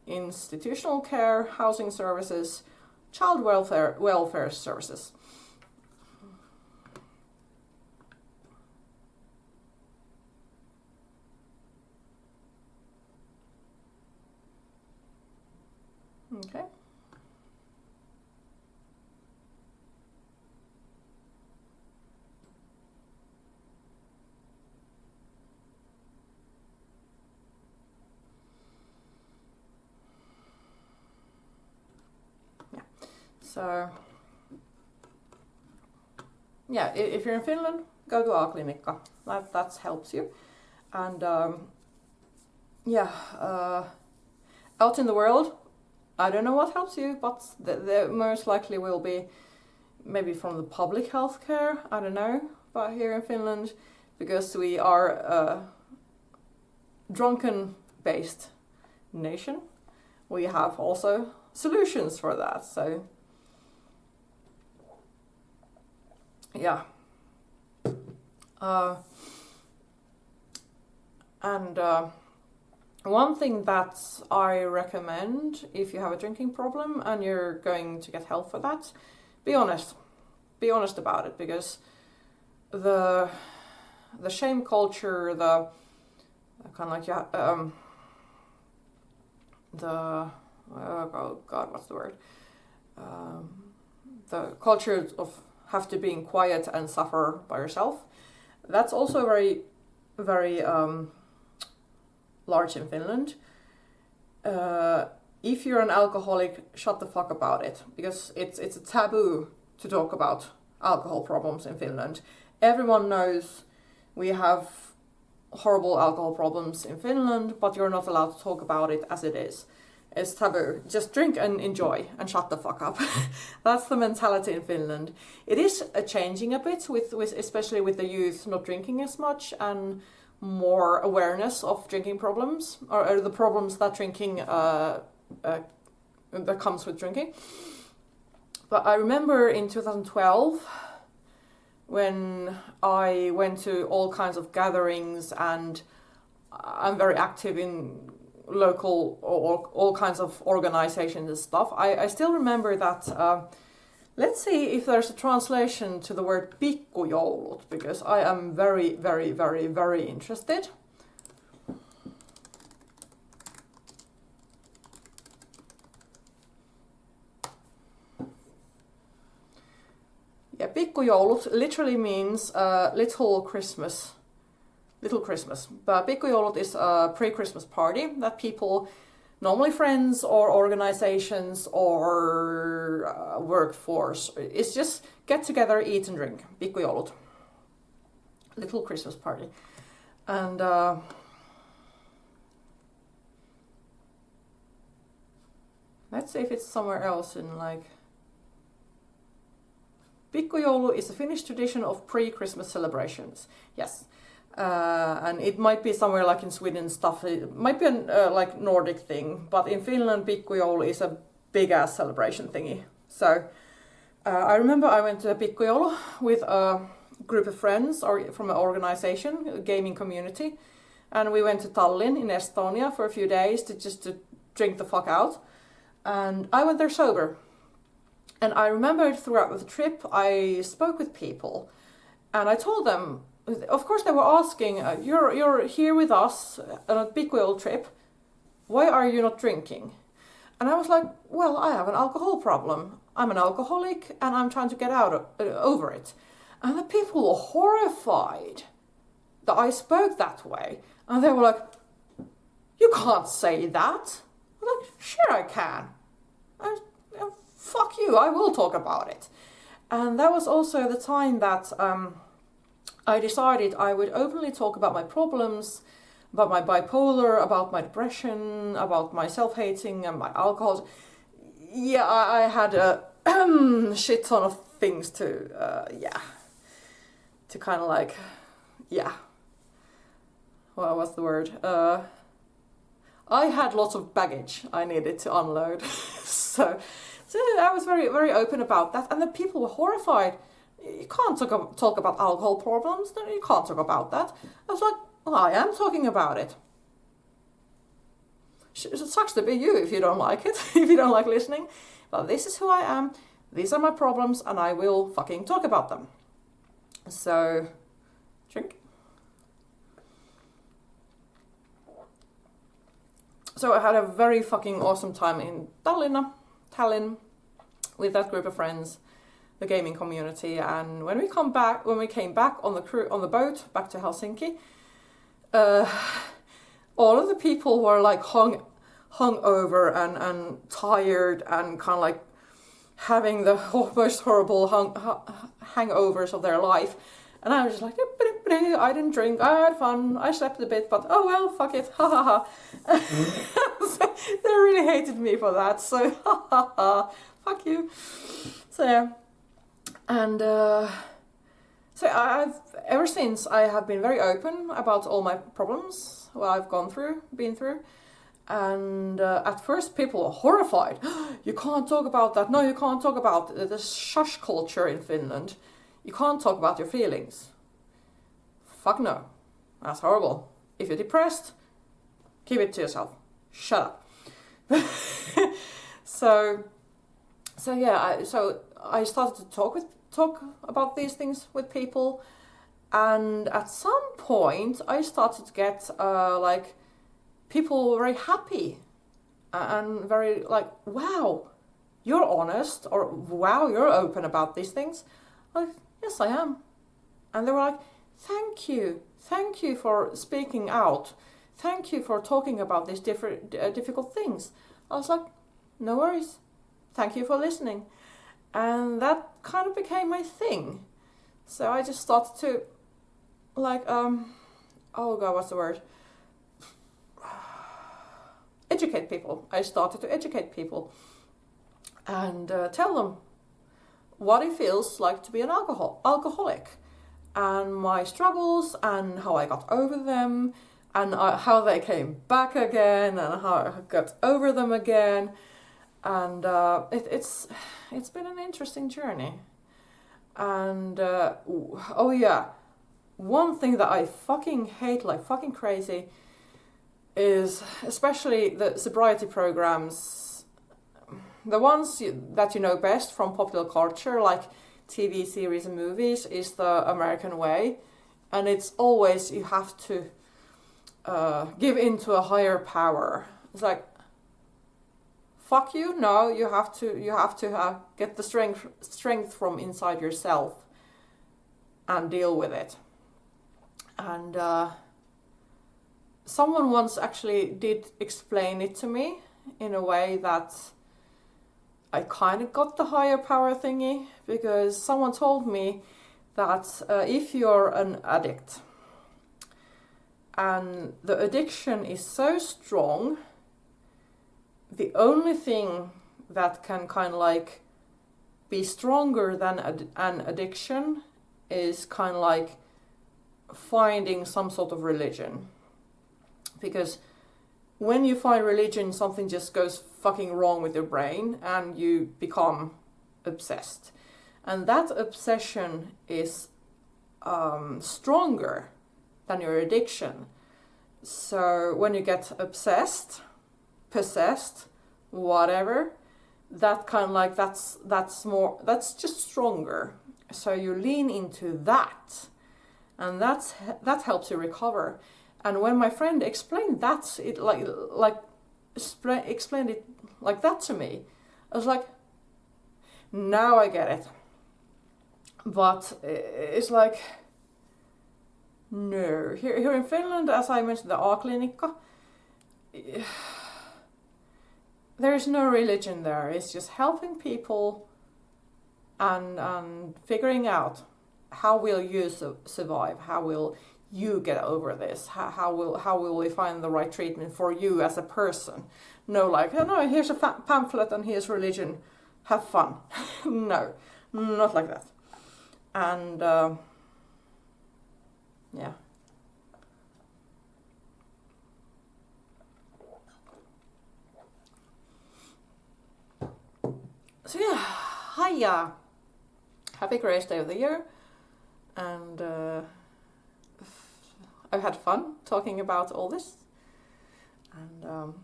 institutional care, housing services, child welfare services. Okay. Yeah. So yeah, if you're in Finland, go to A-klinikka. That helps you. And out in the world, I don't know what helps you, but the most likely will be maybe from the public health care, I don't know. But here in Finland, because we are a drunken-based nation, we have also solutions for that. So yeah. One thing that I recommend if you have a drinking problem and you're going to get help for that, be honest. Be honest about it, because the shame culture, the kind of like oh god, what's the word? The culture of have to being quiet and suffer by yourself. That's also very, very large in Finland. If you're an alcoholic, shut the fuck about it, because it's a taboo to talk about alcohol problems in Finland. Everyone knows we have horrible alcohol problems in Finland, but you're not allowed to talk about it as it is. It's taboo. Just drink and enjoy and shut the fuck up. That's the mentality in Finland. It is changing a bit with especially with the youth not drinking as much and more awareness of drinking problems or the problems that drinking that comes with drinking. But I remember in 2012 when I went to all kinds of gatherings, and I'm very active in local or all kinds of organizations and stuff. I still remember that. Let's see if there's a translation to the word pikkujoulut, because I am very, very, very, very interested. pikkujoulut literally means little Christmas. Little Christmas. But pikkujoulut is a pre-Christmas party that people, normally friends or organizations or workforce, it's just get together, eat and drink. Pikkujoulut. Little Christmas party. And let's see if it's somewhere else in like... Pikkujoulu is a Finnish tradition of pre-Christmas celebrations. Yes. And it might be somewhere like in Sweden stuff. It might be a like Nordic thing, but in Finland, pikkujoulu is a big ass celebration thingy. So I remember I went to a pikkujoulu with a group of friends or from an organization, a gaming community, and we went to Tallinn in Estonia for a few days to drink the fuck out. And I went there sober. And I remember throughout the trip, I spoke with people, and I told them. Of course, they were asking, you're here with us on a pikkujoulu trip. Why are you not drinking? And I was like, well, I have an alcohol problem. I'm an alcoholic and I'm trying to get over it. And the people were horrified that I spoke that way. And they were like, you can't say that. I'm like, sure I can. Fuck you, I will talk about it. And that was also the time that... I decided I would openly talk about my problems, about my bipolar, about my depression, about my self-hating and my alcohol. Yeah, I had a shit ton of things to kind of like, what was the word? I had lots of baggage I needed to unload. so I was very, very open about that, and the people were horrified. You can't talk about alcohol problems. You can't talk about that. I was like, well, I am talking about it. It sucks to be you if you don't like it, if you don't like listening. But this is who I am. These are my problems, and I will fucking talk about them. So, drink. So I had a very fucking awesome time in Tallinn, with that group of friends. The gaming community, and when we came back on the boat back to Helsinki, all of the people were like hung over and tired and kind of like having the most horrible hangovers of their life, and I was just like, I didn't drink, I had fun, I slept a bit, but oh well, fuck it, ha ha ha. So they really hated me for that, so ha ha ha, fuck you. So yeah. And so ever since I have been very open about all my problems, what I've been through. And at first people were horrified. You can't talk about that. No, you can't talk about the shush culture in Finland. You can't talk about your feelings. Fuck no. That's horrible. If you're depressed, keep it to yourself. Shut up. So yeah, I started to talk about these things with people, and at some point I started to get like people very happy and very like, wow, you're honest, or wow, you're open about these things. Like, yes, I am. And they were like, thank you for speaking out, thank you for talking about these difficult things. I was like, no worries, thank you for listening. And that kind of became my thing. So I just started to, like, oh god, what's the word? Educate people. I started to educate people and tell them what it feels like to be an alcoholic, and my struggles, and how I got over them, and how they came back again, and how I got over them again. And it's been an interesting journey. And oh yeah, one thing that I fucking hate like fucking crazy is especially the sobriety programs, the ones that you know best from popular culture, like TV series and movies, is the American way, and it's always you have to give in to a higher power. It's like, fuck you, no, you have to get the strength from inside yourself. and deal with it. And someone once actually did explain it to me in a way that I kind of got the higher power thingy, because someone told me that if you're an addict and the addiction is so strong, the only thing that can kind of like be stronger than an addiction is kind of like finding some sort of religion. Because when you find religion, something just goes fucking wrong with your brain and you become obsessed. And that obsession is stronger than your addiction. So when you get obsessed, possessed, whatever, that kind of like that's just stronger. So you lean into that, and that helps you recover. And when my friend explained that, it explained it like that to me, I was like, now I get it. But it's like, no. Here in Finland, as I mentioned, the A-klinikka, there is no religion there. It's just helping people and figuring out how will you survive, how will you get over this, how will we find the right treatment for you as a person. No, like, oh, no, here's a pamphlet and here's religion, have fun. No, not like that. And yeah. So yeah, hiya! Happy Grace Day of the Year, and I've had fun talking about all this, and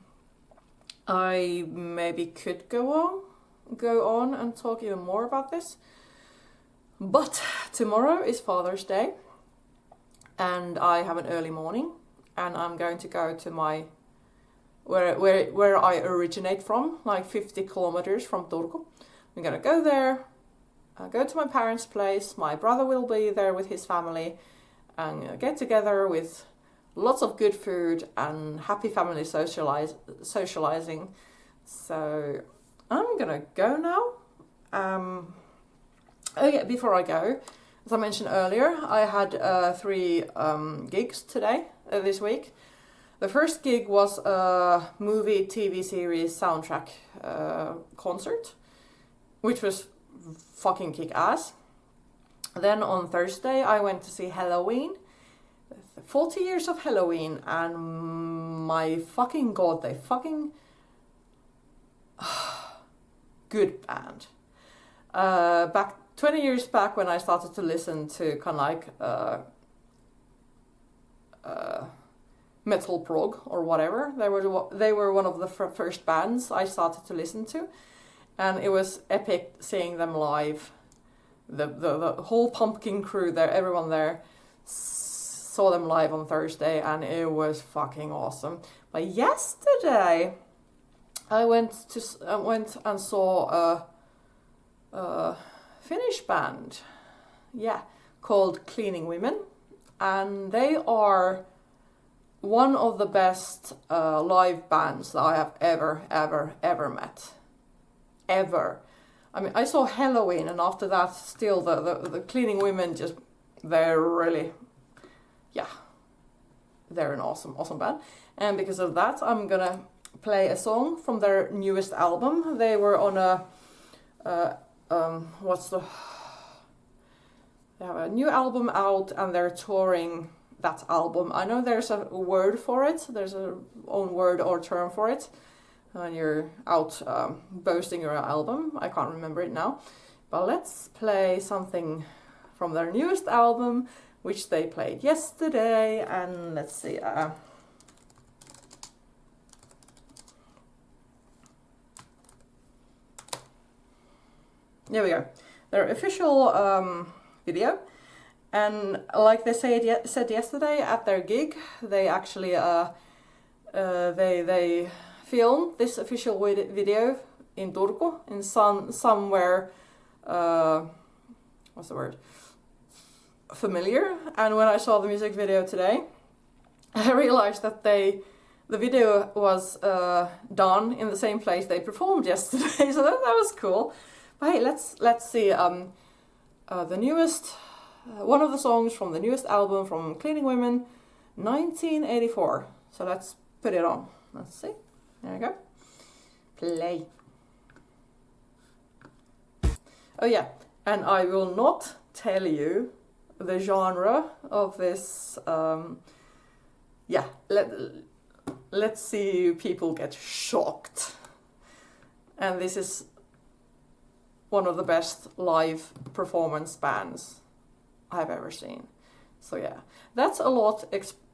I maybe could go on and talk even more about this, but tomorrow is Father's Day, and I have an early morning, and I'm going to go to my where I originate from, like 50 kilometers from Turku. I'm gonna go there, go to my parents' place. My brother will be there with his family, and get together with lots of good food and happy family socializing. So I'm gonna go now. Oh yeah, before I go, as I mentioned earlier, I had 3 gigs this week. The first gig was a movie TV series soundtrack concert, which was fucking kick-ass. Then on Thursday I went to see Halloween, 40 years of Halloween, and my fucking god, they fucking good band. Back 20 years back, when I started to listen to kind of like metal prog or whatever, they were one of the first bands I started to listen to, and it was epic seeing them live. The whole Pumpkin crew there, everyone there, saw them live on Thursday, and it was fucking awesome. But yesterday I went and saw a Finnish band, called Cleaning Women, and they are one of the best live bands that I have ever met. Ever. I mean, I saw Halloween, and after that, still the Cleaning Women, they're really, they're an awesome band. And because of that, I'm gonna play a song from their newest album. They were on they have a new album out, and they're touring that album. I know there's a word for it. There's a own word or term for it when you're out boasting your album. I can't remember it now. But let's play something from their newest album, which they played yesterday. And let's see. There we go. Their official video. And like they said yesterday at their gig, they actually they filmed this official video in Turku, in somewhere what's the word? familiar. And when I saw the music video today, I realized that the video was done in the same place they performed yesterday, so that was cool. But hey, let's see the newest, one of the songs from the newest album from Cleaning Women, 1984. So let's put it on. Let's see. There we go. Play. Oh yeah, and I will not tell you the genre of this. Yeah, let's see people get shocked. And this is one of the best live performance bands I've ever seen. So yeah, that's a lot,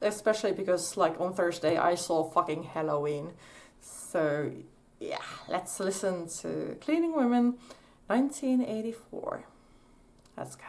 especially because like on Thursday I saw fucking Halloween. So yeah, let's listen to Cleaning Women, 1984. Let's go.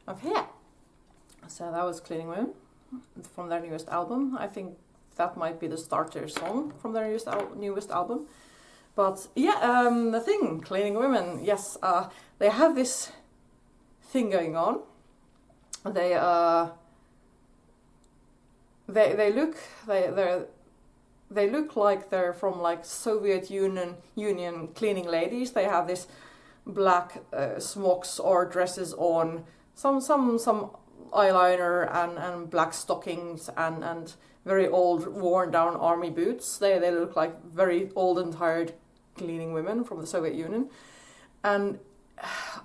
Okay, so that was Cleaning Women from their newest album. I think that might be the starter song from their newest album. But yeah, the thing, Cleaning Women, yes, they have this thing going on. They look like they're from like Soviet Union cleaning ladies. They have this black smocks or dresses on, some eyeliner and black stockings and very old worn down army boots. They look like very old and tired cleaning women from the Soviet Union. And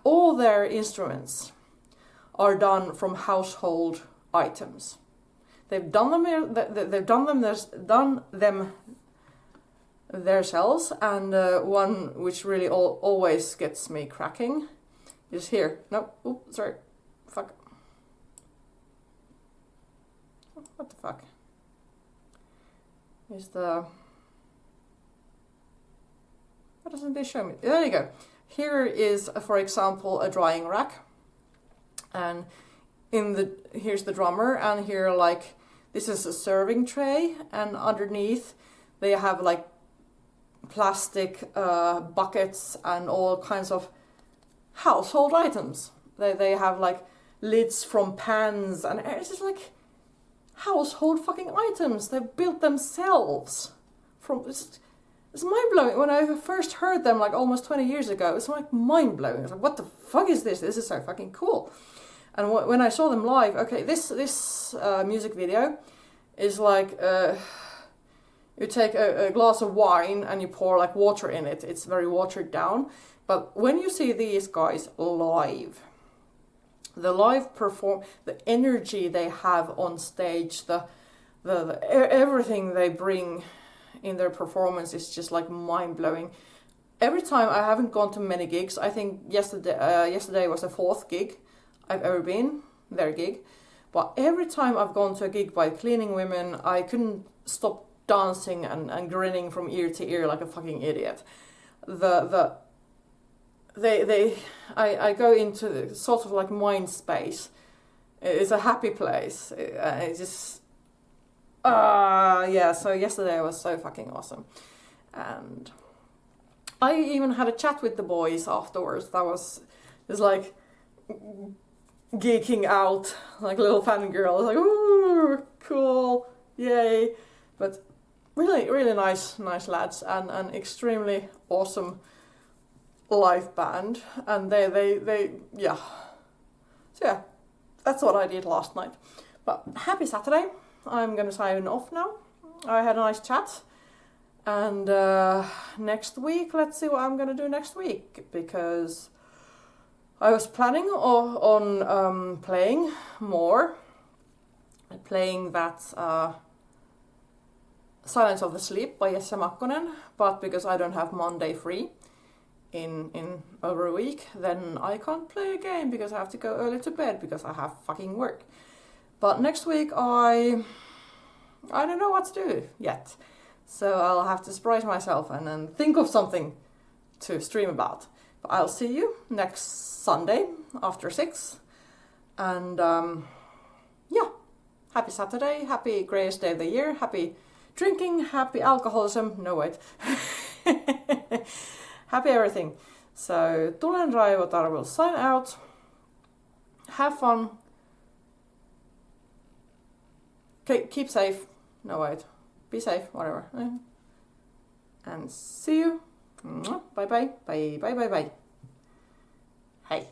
all their instruments are done from household items. They've done them themselves, and one which really always gets me cracking is here. No, oops, sorry, fuck. What the fuck? Is the... Why doesn't they show me? There you go. Here is, for example, a drying rack, and here's the drummer, and here like this is a serving tray, and underneath they have like plastic buckets and all kinds of household items. They have like lids from pans, and it's just like household fucking items. They built themselves from. It's mind blowing. When I first heard them like almost 20 years ago, it's like mind blowing. It's like, what the fuck is this? This is so fucking cool. And when I saw them live, okay, this music video is like you take a glass of wine and you pour like water in it. It's very watered down. But when you see these guys live, the live perform, the energy they have on stage, the everything they bring in their performance is just like mind blowing. Every time, I haven't gone to many gigs. I think yesterday was the 4th gig I've ever been, their gig. But every time I've gone to a gig by Cleaning Women, I couldn't stop dancing and grinning from ear to ear like a fucking idiot. I go into the sort of like mind space. It's a happy place. It just yeah. So yesterday was so fucking awesome, and I even had a chat with the boys afterwards. That was just like geeking out like a little fangirl. I was like, ooh, cool, yay! But really nice lads, and an extremely awesome live band, and they yeah. So yeah, that's what I did last night. But happy Saturday. I'm gonna sign off now. I had a nice chat, and next week, let's see what I'm gonna do next week, because I was planning on playing more, playing that Silence of the Sleep by Jesse Makkonen, but because I don't have Monday free in over a week, then I can't play a game because I have to go early to bed because I have fucking work. But next week I don't know what to do yet, so I'll have to surprise myself and then think of something to stream about. But I'll see you next Sunday after 6, and yeah, happy Saturday, happy greatest day of the year, happy drinking, happy alcoholism, no wait, happy everything. So Tulen Raivotar will sign out. Have fun. Okay, keep safe. No wait, be safe, whatever. And see you. Bye bye. Bye bye bye bye. Hey.